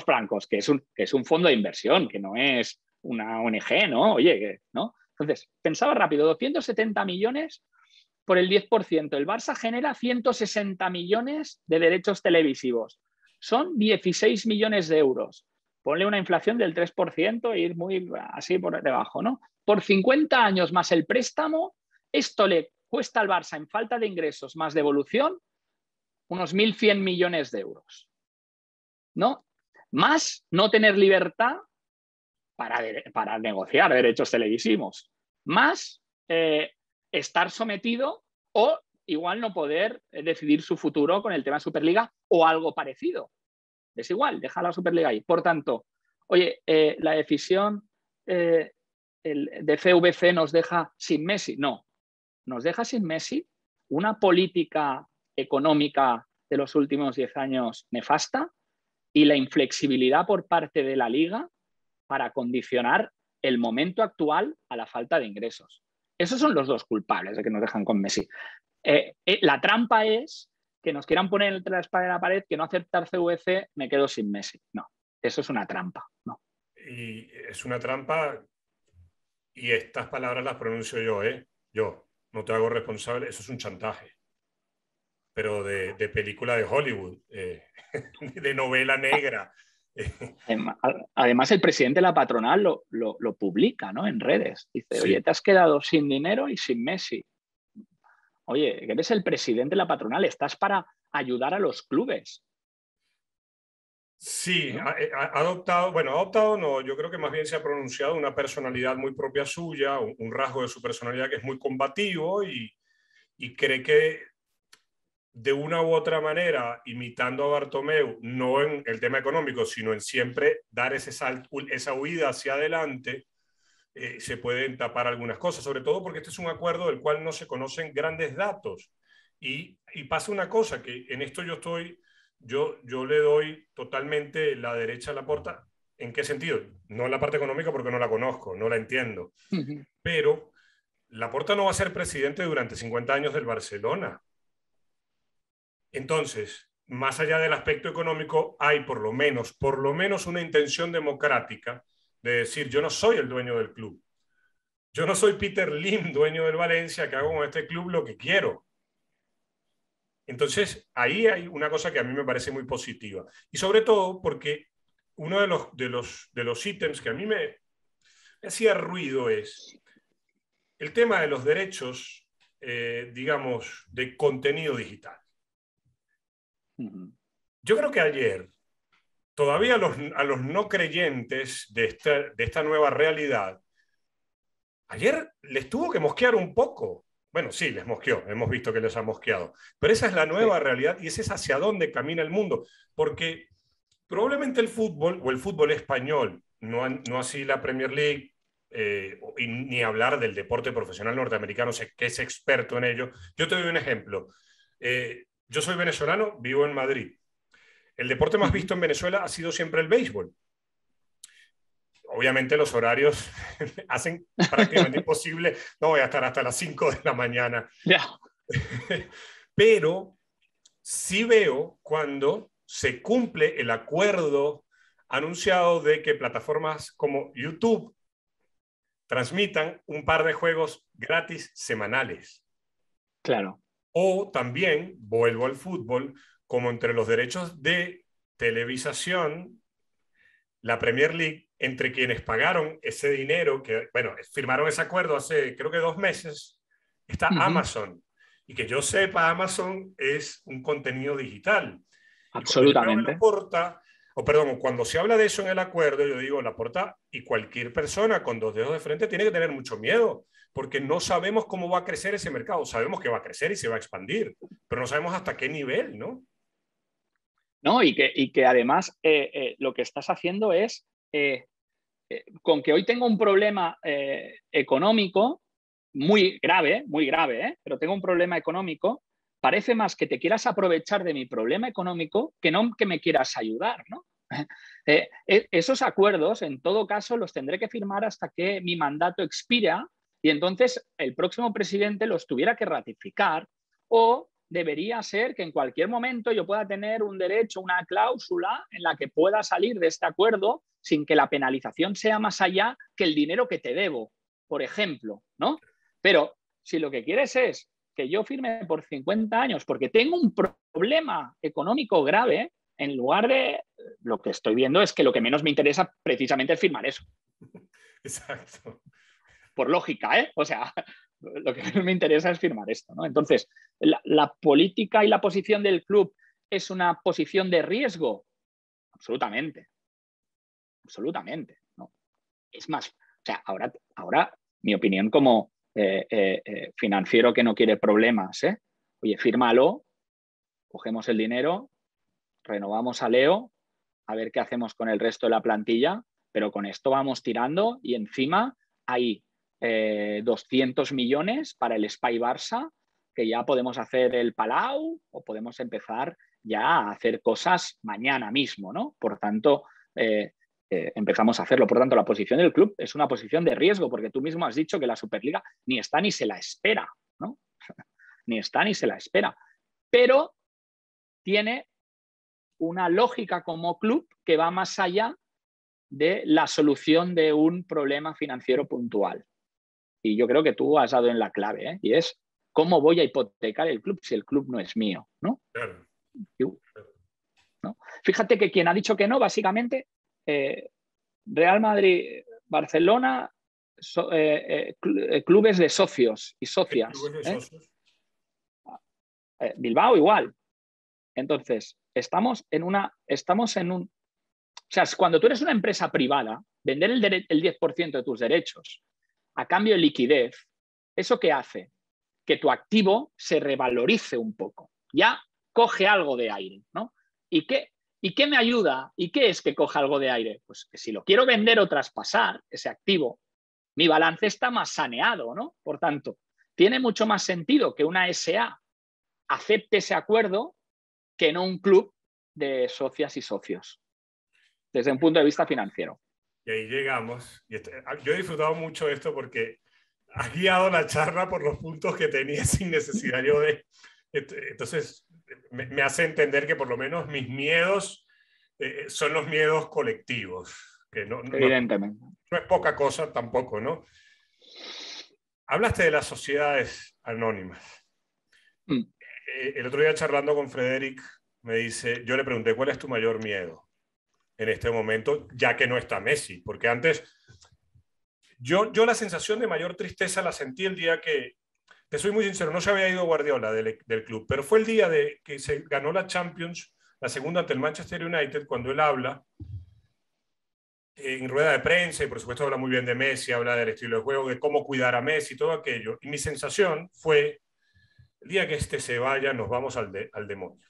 francos, que es un fondo de inversión, que no es una ONG, ¿no? Oye, ¿no? Entonces, pensaba rápido, 270 millones por el 10%. El Barça genera 160 millones de derechos televisivos. Son 16 millones de euros. Ponle una inflación del 3% e ir muy así por debajo, ¿no? Por 50 años más el préstamo, esto le cuesta al Barça en falta de ingresos más devolución unos 1.100 millones de euros, ¿no? Más no tener libertad para negociar derechos televisivos, más estar sometido o igual no poder decidir su futuro con el tema Superliga o algo parecido. Es igual, deja la Superliga ahí. Por tanto, oye, la decisión de CVC nos deja sin Messi. No, nos deja sin Messi una política económica de los últimos 10 años nefasta y la inflexibilidad por parte de la Liga para condicionar el momento actual a la falta de ingresos. Esos son los dos culpables de que nos dejan con Messi. La trampa es que nos quieran poner entre la espada y la pared, que no aceptar CVC, me quedo sin Messi. No, eso es una trampa. No. Y es una trampa, y estas palabras las pronuncio yo, ¿eh? Yo, no te hago responsable, eso es un chantaje. Pero de película de Hollywood, de novela negra. Además, el presidente de la patronal lo publica, ¿no? En redes. Dice, Sí. oye, te has quedado sin dinero y sin Messi. Oye, que eres el presidente de la patronal, estás para ayudar a los clubes. Sí, ¿no? Ha adoptado no, yo creo que más bien se ha pronunciado una personalidad muy propia suya, un rasgo de su personalidad que es muy combativo y cree que de una u otra manera, imitando a Bartomeu, no en el tema económico, sino en siempre dar ese salto, esa huida hacia adelante, se pueden tapar algunas cosas, sobre todo porque este es un acuerdo del cual no se conocen grandes datos. Y pasa una cosa, que en esto yo le doy totalmente la derecha a Laporta. ¿En qué sentido? No en la parte económica porque no la conozco, no la entiendo. Pero Laporta no va a ser presidente durante 50 años del Barcelona. Entonces, más allá del aspecto económico, hay por lo menos una intención democrática de decir, yo no soy el dueño del club. Yo no soy Peter Lim, dueño del Valencia, que hago con este club lo que quiero. Entonces, ahí hay una cosa que a mí me parece muy positiva. Y sobre todo porque uno de los ítems que a mí me hacía ruido es el tema de los derechos, digamos, de contenido digital. Yo creo que ayer, todavía a los no creyentes de esta nueva realidad, ayer les tuvo que mosquear un poco. Bueno, sí, les mosqueó, hemos visto que les ha mosqueado, pero esa es la nueva realidad y ese es hacia dónde camina el mundo, porque probablemente el fútbol, o el fútbol español, no así la Premier League, y ni hablar del deporte profesional norteamericano, sé que es experto en ello. Yo te doy un ejemplo. Yo soy venezolano, vivo en Madrid. El deporte más visto en Venezuela ha sido siempre el béisbol. Obviamente los horarios hacen prácticamente imposible, no voy a estar hasta las 5 de la mañana. Yeah. Pero sí veo cuando se cumple el acuerdo anunciado de que plataformas como YouTube transmitan un par de juegos gratis semanales. Claro. O también, vuelvo al fútbol, como entre los derechos de televisación, la Premier League, entre quienes pagaron ese dinero, que, bueno, firmaron ese acuerdo hace creo que 2 meses, está Amazon. Y que yo sepa, Amazon es un contenido digital. Absolutamente. Cuando se habla de eso en el acuerdo, yo digo, Laporta y cualquier persona con 2 dedos de frente tiene que tener mucho miedo, porque no sabemos cómo va a crecer ese mercado. Sabemos que va a crecer y se va a expandir, pero no sabemos hasta qué nivel, ¿no? No, y que además lo que estás haciendo es, con que hoy tengo un problema económico muy grave, pero tengo un problema económico, parece más que te quieras aprovechar de mi problema económico que no que me quieras ayudar, ¿no? Esos acuerdos, en todo caso, los tendré que firmar hasta que mi mandato expira y entonces el próximo presidente los tuviera que ratificar, o debería ser que en cualquier momento yo pueda tener un derecho, una cláusula en la que pueda salir de este acuerdo sin que la penalización sea más allá que el dinero que te debo, por ejemplo, ¿no? Pero si lo que quieres es que yo firme por 50 años porque tengo un problema económico grave, en lugar de lo que estoy viendo es que lo que menos me interesa precisamente es firmar eso. Exacto. Por lógica, ¿eh? O sea, lo que menos me interesa es firmar esto, ¿no? Entonces, ¿la política y la posición del club es una posición de riesgo? Absolutamente. Absolutamente, ¿no? Es más, o sea, ahora mi opinión como financiero que no quiere problemas, ¿eh? Oye, fírmalo, cogemos el dinero, renovamos a Leo, a ver qué hacemos con el resto de la plantilla, pero con esto vamos tirando y encima hay 200 millones para el Espai Barça, que ya podemos hacer el Palau o podemos empezar ya a hacer cosas mañana mismo, ¿no? Por tanto, empezamos a hacerlo. Por tanto, la posición del club es una posición de riesgo, porque tú mismo has dicho que la Superliga ni está ni se la espera, ¿no? Ni está ni se la espera. Pero tiene una lógica como club que va más allá de la solución de un problema financiero puntual. Y yo creo que tú has dado en la clave, ¿eh? Y es cómo voy a hipotecar el club si el club no es mío, ¿no? Claro. ¿No? Fíjate que quien ha dicho que no, básicamente, Real Madrid, Barcelona, clubes de socios y socias. Bilbao igual. Entonces, estamos en un... O sea, cuando tú eres una empresa privada, vender el 10% de tus derechos a cambio de liquidez, ¿eso qué hace? Que tu activo se revalorice un poco. Ya coge algo de aire, ¿no? ¿Y qué me ayuda? ¿Y qué es que coja algo de aire? Pues que si lo quiero vender o traspasar, ese activo, mi balance está más saneado, ¿no? Por tanto, tiene mucho más sentido que una SA acepte ese acuerdo que no un club de socias y socios, desde un punto de vista financiero. Y ahí llegamos. Yo he disfrutado mucho esto porque has guiado la charla por los puntos que tenía sin necesidad yo de... Entonces, me hace entender que por lo menos mis miedos son los miedos colectivos, que Evidentemente. No es poca cosa tampoco, ¿no? Hablaste de las sociedades anónimas. El otro día charlando con Frederic, me dice, yo le pregunté, ¿cuál es tu mayor miedo? en este momento, ya que no está Messi. Porque antes, yo la sensación de mayor tristeza la sentí el día que, te soy muy sincero, no se había ido Guardiola del club, pero fue el día de que se ganó la Champions, la segunda ante el Manchester United, cuando él habla en rueda de prensa, y por supuesto habla muy bien de Messi, habla del estilo de juego, de cómo cuidar a Messi, todo aquello. Y mi sensación fue, el día que este se vaya, nos vamos al demonio.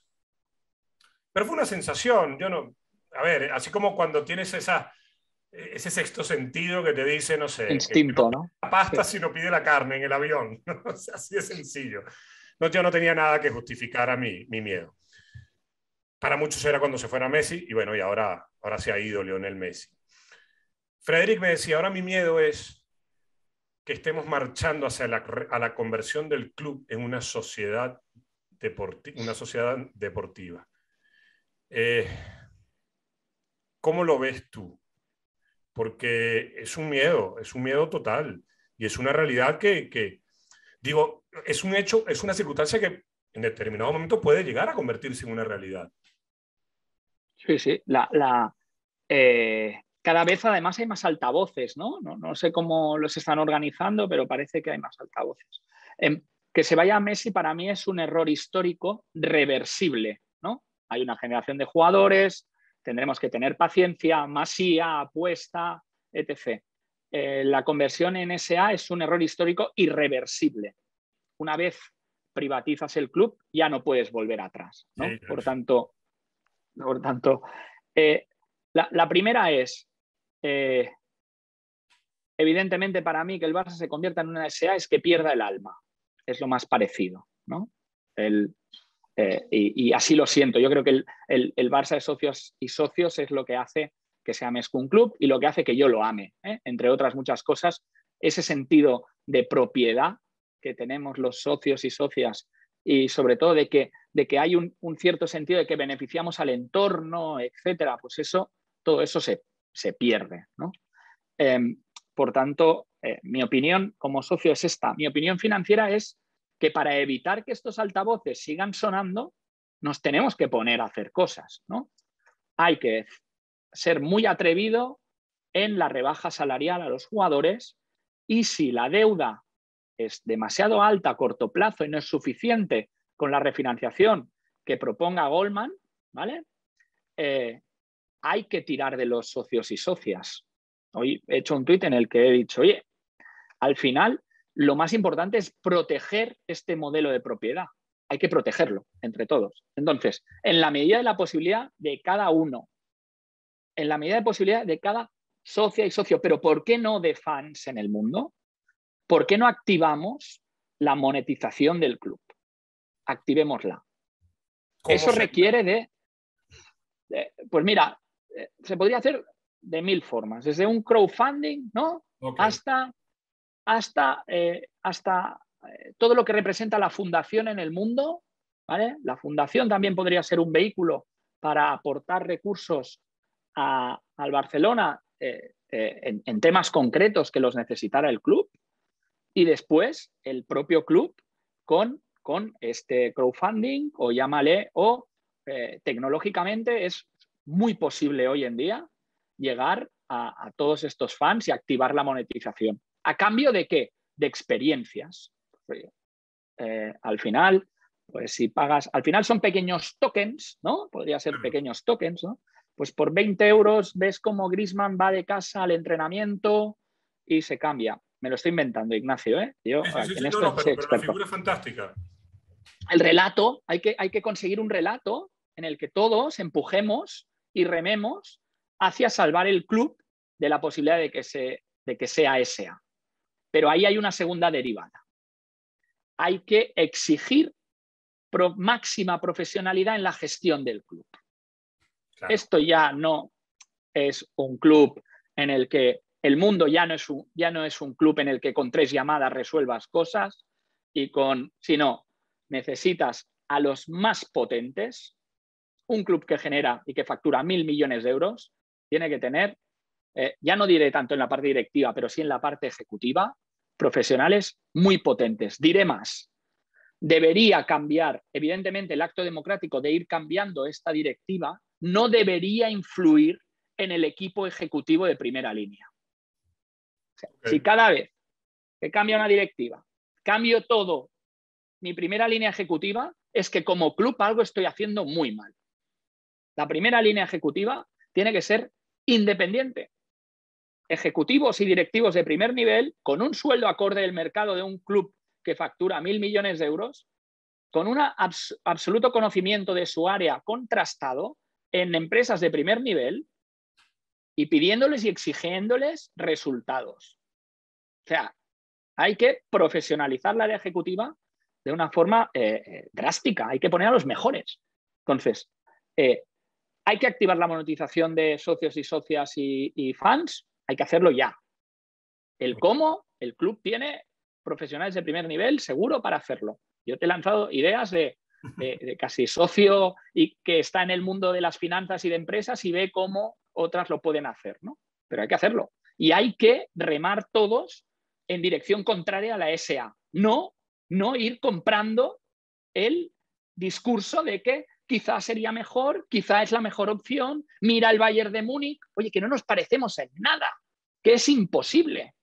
Pero fue una sensación, yo no, a ver, así como cuando tienes ese sexto sentido que te dice, no sé, que no Instinto, pide ¿no? la pasta Sí. sino pide la carne en el avión. O sea, así de sencillo. No, yo no tenía nada que justificar a mi miedo. Para muchos era cuando se fuera Messi, y bueno, y ahora se ha ido Lionel Messi. Frederic me decía, ahora mi miedo es que estemos marchando hacia la conversión del club en una sociedad deportiva. ¿Cómo lo ves tú? Porque es un miedo total, y es una realidad que, digo, es un hecho, es una circunstancia que en determinado momento puede llegar a convertirse en una realidad. Sí, sí. Cada vez además hay más altavoces, ¿no? No sé cómo los están organizando, pero parece que hay más altavoces. Que se vaya Messi para mí es un error histórico reversible, ¿no? Hay una generación de jugadores, tendremos que tener paciencia, masía, apuesta, etc. La conversión en SA es un error histórico irreversible. Una vez privatizas el club, ya no puedes volver atrás, ¿no? Sí. Por tanto, la primera es, evidentemente para mí que el Barça se convierta en una SA es que pierda el alma. Es lo más parecido, ¿no? Y así lo siento. Yo creo que el Barça de socios y socios es lo que hace que se ame un club y lo que hace que yo lo ame, entre otras muchas cosas. Ese sentido de propiedad que tenemos los socios y socias, y sobre todo de que hay un cierto sentido de que beneficiamos al entorno, etcétera, pues todo eso se pierde, ¿no? Por tanto, mi opinión como socio es esta. Mi opinión financiera es que para evitar que estos altavoces sigan sonando, nos tenemos que poner a hacer cosas, ¿no? Hay que ser muy atrevido en la rebaja salarial a los jugadores, y si la deuda es demasiado alta a corto plazo y no es suficiente con la refinanciación que proponga Goldman, ¿vale? Hay que tirar de los socios y socias. Hoy he hecho un tuit en el que he dicho, oye, al final lo más importante es proteger este modelo de propiedad. Hay que protegerlo entre todos. Entonces, en la medida de la posibilidad de cada uno, en la medida de posibilidad de cada socia y socio, pero ¿por qué no de fans en el mundo? ¿Por qué no activamos la monetización del club? Activémosla. Eso requiere pues mira, se podría hacer de 1000 formas, desde un crowdfunding, ¿no? Okay. hasta todo lo que representa la fundación en el mundo, ¿vale? La fundación también podría ser un vehículo para aportar recursos al Barcelona en temas concretos que los necesitara el club, y después el propio club con este crowdfunding, o llámale, o tecnológicamente es muy posible hoy en día llegar a todos estos fans y activar la monetización. ¿A cambio de qué? De experiencias. Al final, pues si pagas, al final son pequeños tokens, ¿no? Podría ser pequeños tokens, ¿no? Pues por 20 euros ves cómo Griezmann va de casa al entrenamiento y se cambia. Me lo estoy inventando, Ignacio, ¿eh? Yo en esto No, soy pero la experto. figura es fantástica. El relato, hay que conseguir un relato en el que todos empujemos y rememos hacia salvar el club de la posibilidad de que sea SA. Pero ahí hay una segunda derivada. Hay que exigir máxima profesionalidad en la gestión del club. Claro. Esto ya no es un club en el que el mundo ya no es un club en el que con 3 llamadas resuelvas cosas, sino necesitas a los más potentes. Un club que genera y que factura 1.000 millones de euros tiene que tener, ya no diré tanto en la parte directiva, pero sí en la parte ejecutiva, profesionales muy potentes. Diré más. Debería cambiar, evidentemente, el acto democrático de ir cambiando esta directiva no debería influir en el equipo ejecutivo de primera línea. O sea, Okay. si cada vez que cambia una directiva, cambio todo mi primera línea ejecutiva, es que como club algo estoy haciendo muy mal. La primera línea ejecutiva tiene que ser independiente. Ejecutivos y directivos de primer nivel, con un sueldo acorde del mercado de un club que factura 1.000 millones de euros, con un absoluto conocimiento de su área contrastado en empresas de primer nivel y pidiéndoles y exigiéndoles resultados. O sea, hay que profesionalizar la área ejecutiva de una forma drástica. Hay que poner a los mejores. Entonces, hay que activar la monetización de socios y socias y fans. Hay que hacerlo ya. El cómo, el club tiene profesionales de primer nivel seguro para hacerlo. Yo te he lanzado ideas de casi socio y que está en el mundo de las finanzas y de empresas y ve cómo otras lo pueden hacer, ¿no? Pero hay que hacerlo. Y hay que remar todos en dirección contraria a la SA. No ir comprando el discurso de que quizás sería mejor, quizás es la mejor opción, mira el Bayern de Múnich, oye, que no nos parecemos en nada, que es imposible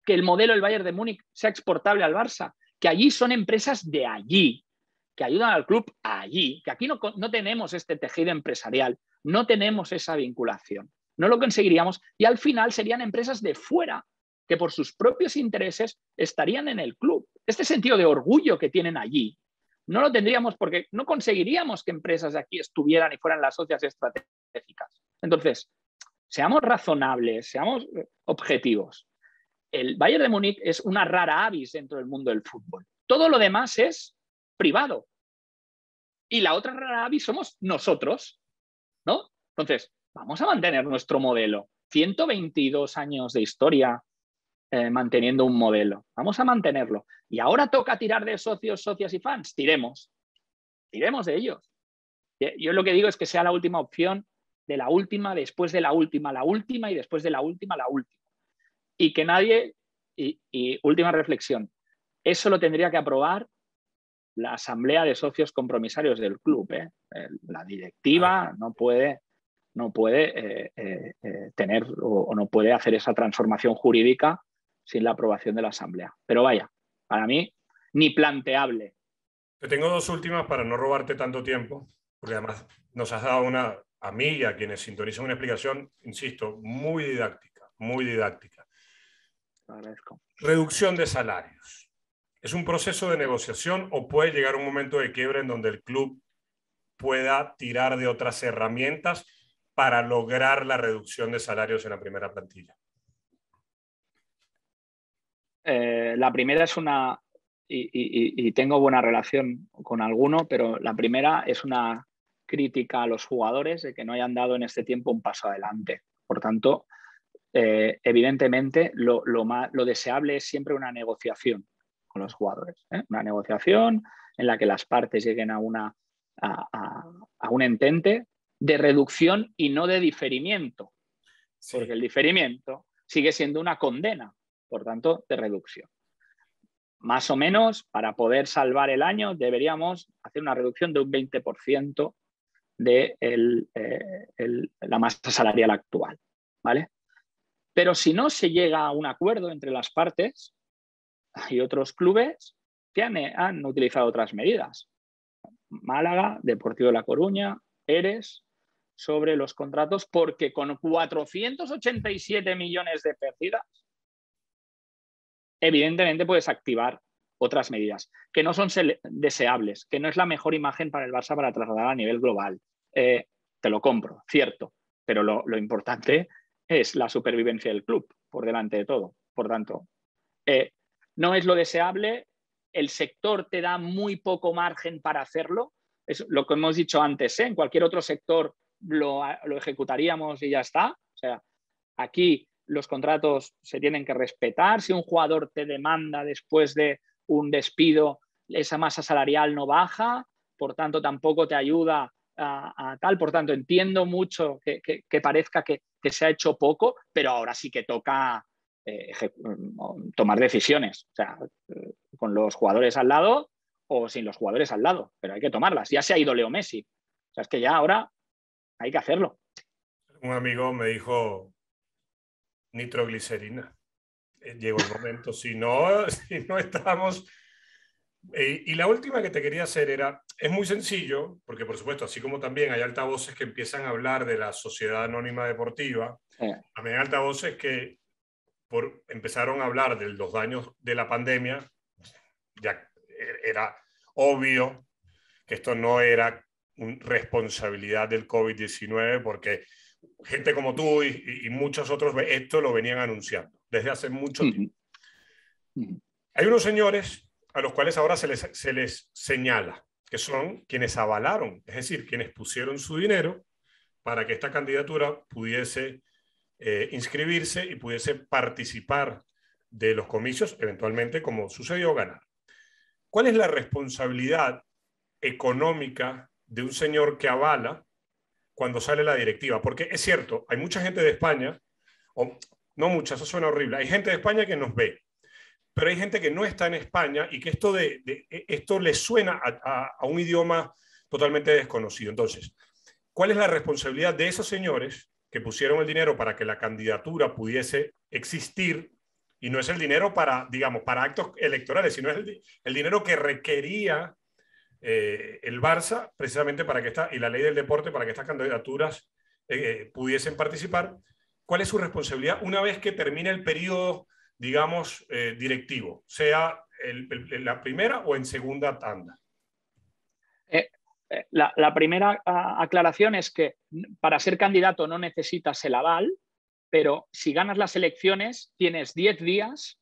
que el modelo del Bayern de Múnich sea exportable al Barça, que allí son empresas de allí, que ayudan al club allí, que aquí no tenemos este tejido empresarial, no tenemos esa vinculación, no lo conseguiríamos y al final serían empresas de fuera que por sus propios intereses estarían en el club. Este sentido de orgullo que tienen allí no lo tendríamos porque no conseguiríamos que empresas de aquí estuvieran y fueran las socias estratégicas. Entonces, seamos razonables, seamos objetivos. El Bayern de Múnich es una rara avis dentro del mundo del fútbol. Todo lo demás es privado. Y la otra rara avis somos nosotros, ¿no? Entonces, vamos a mantener nuestro modelo. 122 años de historia manteniendo un modelo. Vamos a mantenerlo. Y ahora toca tirar de socios, socias y fans. Tiremos de ellos. Yo lo que digo es que sea la última opción de la última, después de la última y después de la última, la última. Y que nadie, y última reflexión, eso lo tendría que aprobar la asamblea de socios compromisarios del club. La directiva no puede tener o no puede hacer esa transformación jurídica sin la aprobación de la asamblea. Pero vaya, para mí, ni planteable. Te tengo dos últimas para no robarte tanto tiempo, porque además nos has dado a mí y a quienes sintonizan una explicación, insisto, muy didáctica, muy didáctica. Te agradezco. Reducción de salarios. ¿Es un proceso de negociación o puede llegar un momento de quiebre en donde el club pueda tirar de otras herramientas para lograr la reducción de salarios en la primera plantilla? La primera es una, y tengo buena relación con alguno, pero la primera es una crítica a los jugadores de que no hayan dado en este tiempo un paso adelante. Por tanto, evidentemente lo deseable es siempre una negociación con los jugadores, una negociación en la que las partes lleguen a un entente de reducción y no de diferimiento, sí. Porque el diferimiento sigue siendo una condena, por tanto, de reducción. Más o menos, para poder salvar el año, deberíamos hacer una reducción de un 20% de la masa salarial actual, ¿vale? Pero si no se llega a un acuerdo entre las partes, hay otros clubes que han utilizado otras medidas. Málaga, Deportivo de La Coruña, Eres, sobre los contratos, porque con 487 millones de pérdidas, evidentemente puedes activar otras medidas que no son deseables, que no es la mejor imagen para el Barça para trasladar a nivel global. Te lo compro, cierto, pero lo importante es la supervivencia del club por delante de todo. Por tanto, no es lo deseable, el sector te da muy poco margen para hacerlo. Es lo que hemos dicho antes, en cualquier otro sector lo ejecutaríamos y ya está. O sea, aquí los contratos se tienen que respetar. Si un jugador te demanda después de un despido, esa masa salarial no baja, por tanto tampoco te ayuda a tal. Por tanto, entiendo mucho que parezca que se ha hecho poco, pero ahora sí que toca tomar decisiones, o sea, con los jugadores al lado o sin los jugadores al lado, pero hay que tomarlas. Ya se ha ido Leo Messi, o sea, es que ya ahora hay que hacerlo. Un amigo me dijo nitroglicerina. Llegó el momento, si no, si no estamos... y la última que te quería hacer era, es muy sencillo, porque por supuesto, así como también hay altavoces que empiezan a hablar de la Sociedad Anónima Deportiva, también hay altavoces que empezaron a hablar de los daños de la pandemia. Ya era obvio que esto no era responsabilidad del COVID-19, porque gente como tú y muchos otros esto lo venían anunciando desde hace mucho tiempo. Hay unos señores a los cuales ahora se les señala que son quienes avalaron, es decir, quienes pusieron su dinero para que esta candidatura pudiese inscribirse y pudiese participar de los comicios, eventualmente, como sucedió, ganar. ¿Cuál es la responsabilidad económica de un señor que avala cuando sale la directiva? Porque es cierto, hay mucha gente de España, o no mucha, eso suena horrible, hay gente de España que nos ve, pero hay gente que no está en España y que esto le suena a un idioma totalmente desconocido. Entonces, ¿cuál es la responsabilidad de esos señores que pusieron el dinero para que la candidatura pudiese existir? Y no es el dinero para, digamos, para actos electorales, sino es el dinero que requería el Barça precisamente para que y la ley del deporte para que estas candidaturas pudiesen participar. ¿Cuál es su responsabilidad una vez que termine el periodo, digamos, directivo, sea la primera o en segunda tanda? La primera aclaración es que para ser candidato no necesitas el aval, pero si ganas las elecciones tienes 10 días,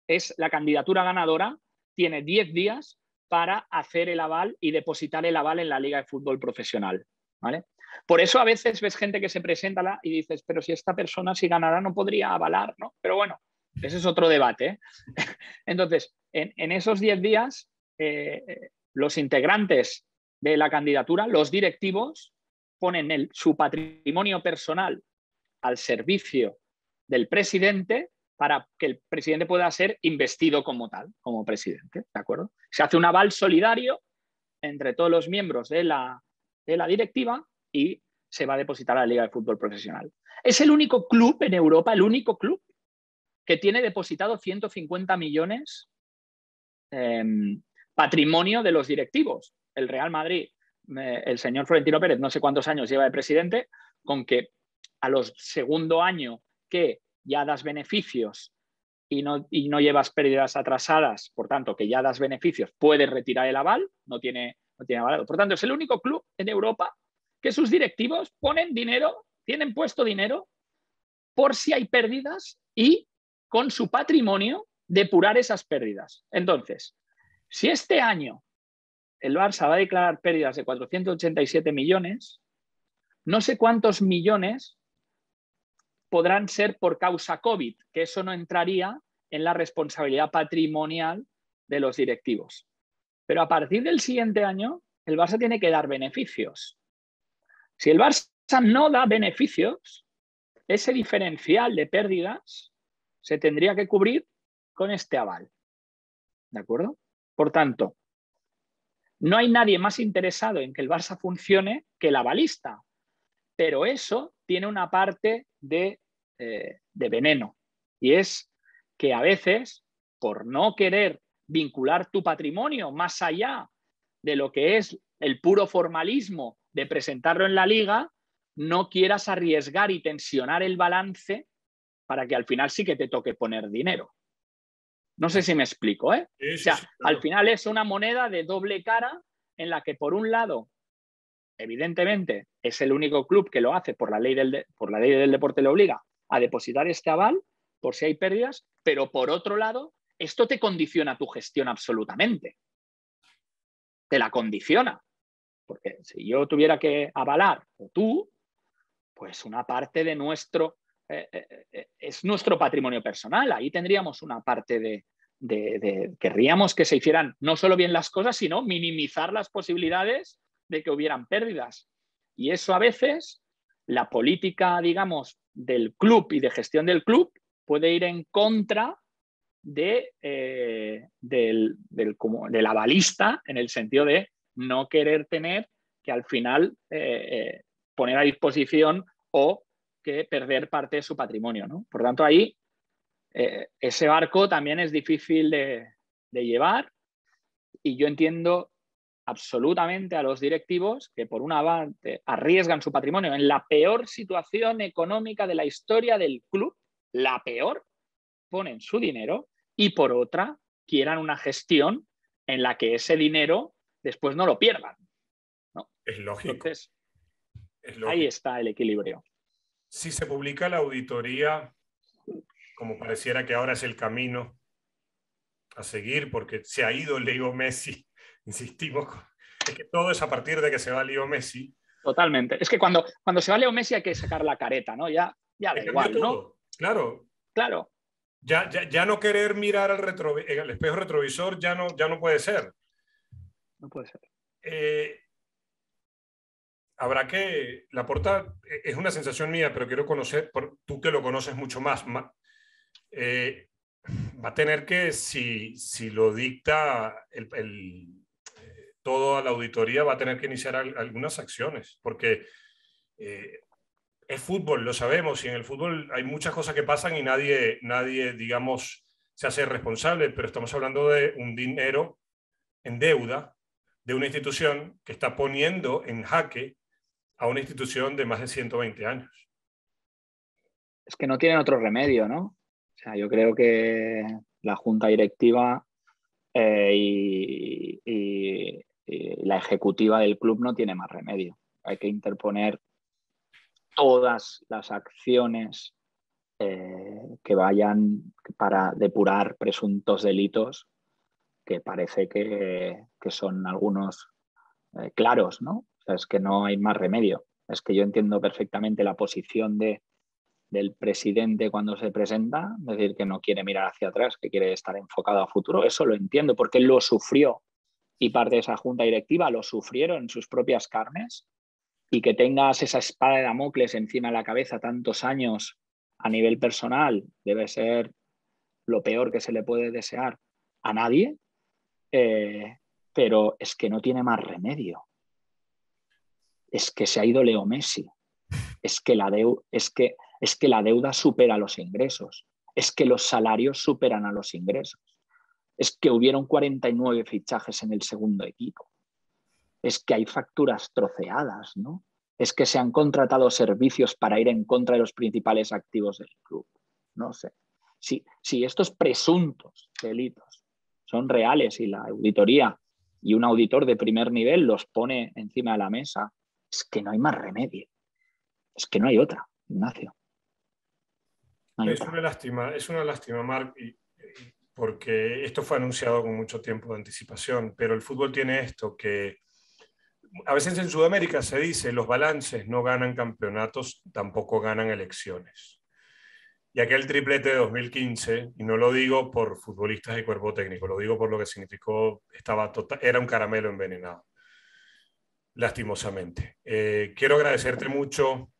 es la candidatura ganadora, tiene 10 días para hacer el aval y depositar el aval en la Liga de Fútbol Profesional, ¿vale? Por eso a veces ves gente que se presenta y dices, pero si esta persona si ganara no podría avalar, ¿no? Pero bueno, ese es otro debate, ¿eh? Entonces, en esos 10 días, los integrantes de la candidatura, los directivos, ponen su patrimonio personal al servicio del presidente para que el presidente pueda ser investido como tal, como presidente, ¿de acuerdo? Se hace un aval solidario entre todos los miembros de la directiva y se va a depositar a la Liga de Fútbol Profesional. Es el único club en Europa, el único club que tiene depositado 150 millones patrimonio de los directivos. El Real Madrid, el señor Florentino Pérez, no sé cuántos años lleva de presidente, con que a los segundo año que ya das beneficios y no llevas pérdidas atrasadas, por tanto, que ya das beneficios, puedes retirar el aval, no tiene avalado. Por tanto, es el único club en Europa que sus directivos ponen dinero, tienen puesto dinero por si hay pérdidas y con su patrimonio depurar esas pérdidas. Entonces, si este año el Barça va a declarar pérdidas de 487 millones, no sé cuántos millones podrán ser por causa COVID, que eso no entraría en la responsabilidad patrimonial de los directivos. Pero a partir del siguiente año, el Barça tiene que dar beneficios. Si el Barça no da beneficios, ese diferencial de pérdidas se tendría que cubrir con este aval. ¿De acuerdo? Por tanto, no hay nadie más interesado en que el Barça funcione que el avalista, pero eso tiene una parte de veneno, y es que a veces, por no querer vincular tu patrimonio más allá de lo que es el puro formalismo de presentarlo en la liga, no quieras arriesgar y tensionar el balance para que al final sí que te toque poner dinero. No sé si me explico, ¿eh? Sí, o sea, sí, claro. Al final es una moneda de doble cara en la que, por un lado, evidentemente, es el único club que lo hace por la ley del deporte, le obliga a depositar este aval por si hay pérdidas, pero por otro lado, esto te condiciona tu gestión absolutamente. Te la condiciona. Porque si yo tuviera que avalar, o tú, pues una parte de es nuestro patrimonio personal. Ahí tendríamos una parte querríamos que se hicieran no solo bien las cosas, sino minimizar las posibilidades de que hubieran pérdidas. Y eso a veces, la política, digamos, del club y de gestión del club puede ir en contra del avalista, en el sentido de no querer tener que al final poner a disposición o que perder parte de su patrimonio, ¿no? Por tanto, ahí ese barco también es difícil de llevar, y yo entiendo absolutamente a los directivos que por una parte arriesgan su patrimonio en la peor situación económica de la historia del club, la peor, ponen su dinero, y por otra quieran una gestión en la que ese dinero después no lo pierdan, ¿no? Es lógico. Entonces, Es lógico. ahí está el equilibrio. Si se publica la auditoría, como pareciera que ahora es el camino a seguir, porque se ha ido Leo Messi, insistimos, es que todo es a partir de que se va Leo Messi. Totalmente. Es que cuando se va Leo Messi hay que sacar la careta, ¿no? Ya da igual, todo. ¿no? Claro. Claro. Ya no querer mirar el espejo retrovisor ya no puede ser. No puede ser. Habrá que... Laporta es una sensación mía, pero quiero conocer, tú que lo conoces mucho más, va a tener que, si lo dicta toda la auditoría, va a tener que iniciar algunas acciones, porque es fútbol, lo sabemos, y en el fútbol hay muchas cosas que pasan y nadie, digamos, se hace responsable, pero estamos hablando de un dinero en deuda de una institución que está poniendo en jaque a una institución de más de 120 años. Es que no tienen otro remedio, ¿no? O sea, yo creo que la junta directiva y la ejecutiva del club no tiene más remedio. Hay que interponer todas las acciones que vayan para depurar presuntos delitos, que parece que son algunos claros, ¿no? O sea, es que no hay más remedio. Es que yo entiendo perfectamente la posición del presidente cuando se presenta, es decir, que no quiere mirar hacia atrás, que quiere estar enfocado a futuro. Eso lo entiendo, porque él lo sufrió, y parte de esa junta directiva lo sufrieron en sus propias carnes, y que tengas esa espada de Damocles encima de la cabeza tantos años a nivel personal debe ser lo peor que se le puede desear a nadie, pero es que no tiene más remedio. Es que se ha ido Leo Messi. Es que la deuda supera los ingresos. Es que los salarios superan a los ingresos. Es que hubieron 49 fichajes en el segundo equipo. Es que hay facturas troceadas, ¿no? Es que se han contratado servicios para ir en contra de los principales activos del club. No sé. Si estos presuntos delitos son reales y la auditoría y un auditor de primer nivel los pone encima de la mesa, es que no hay más remedio. Es que no hay otra, Ignacio. No hay otra. Es una lástima, Marc, porque esto fue anunciado con mucho tiempo de anticipación, pero el fútbol tiene esto que a veces en Sudamérica se dice, los balances no ganan campeonatos, tampoco ganan elecciones. Y aquel triplete de 2015, y no lo digo por futbolistas de cuerpo técnico, lo digo por lo que significó, era un caramelo envenenado, lastimosamente. Quiero agradecerte mucho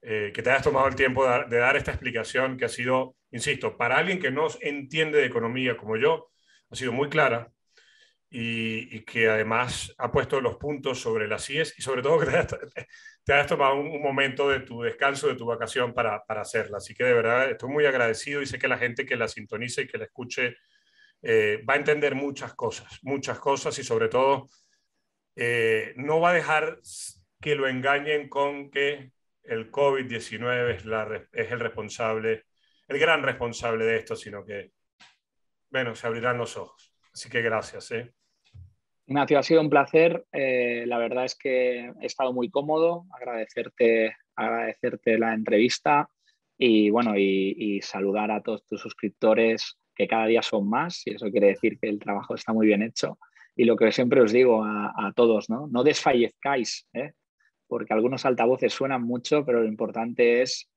que te hayas tomado el tiempo de dar esta explicación que ha sido, insisto, para alguien que no entiende de economía como yo, ha sido muy clara. Y que además ha puesto los puntos sobre las IES y sobre todo que te hayas tomado un momento de tu descanso, de tu vacación para hacerla. Así que de verdad estoy muy agradecido y sé que la gente que la sintonice y que la escuche va a entender muchas cosas y sobre todo no va a dejar que lo engañen con que el COVID-19 es el responsable, el gran responsable de esto, sino que, bueno, se abrirán los ojos. Así que gracias. Ignacio, ha sido un placer. La verdad es que he estado muy cómodo. Agradecerte la entrevista y bueno, y saludar a todos tus suscriptores, que cada día son más, y eso quiere decir que el trabajo está muy bien hecho. Y lo que siempre os digo a todos, no desfallezcáis, porque algunos altavoces suenan mucho, pero lo importante es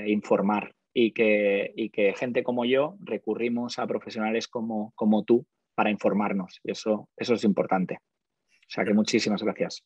informar, y que gente como yo recurrimos a profesionales como tú para informarnos. Y eso es importante. O sea que muchísimas gracias.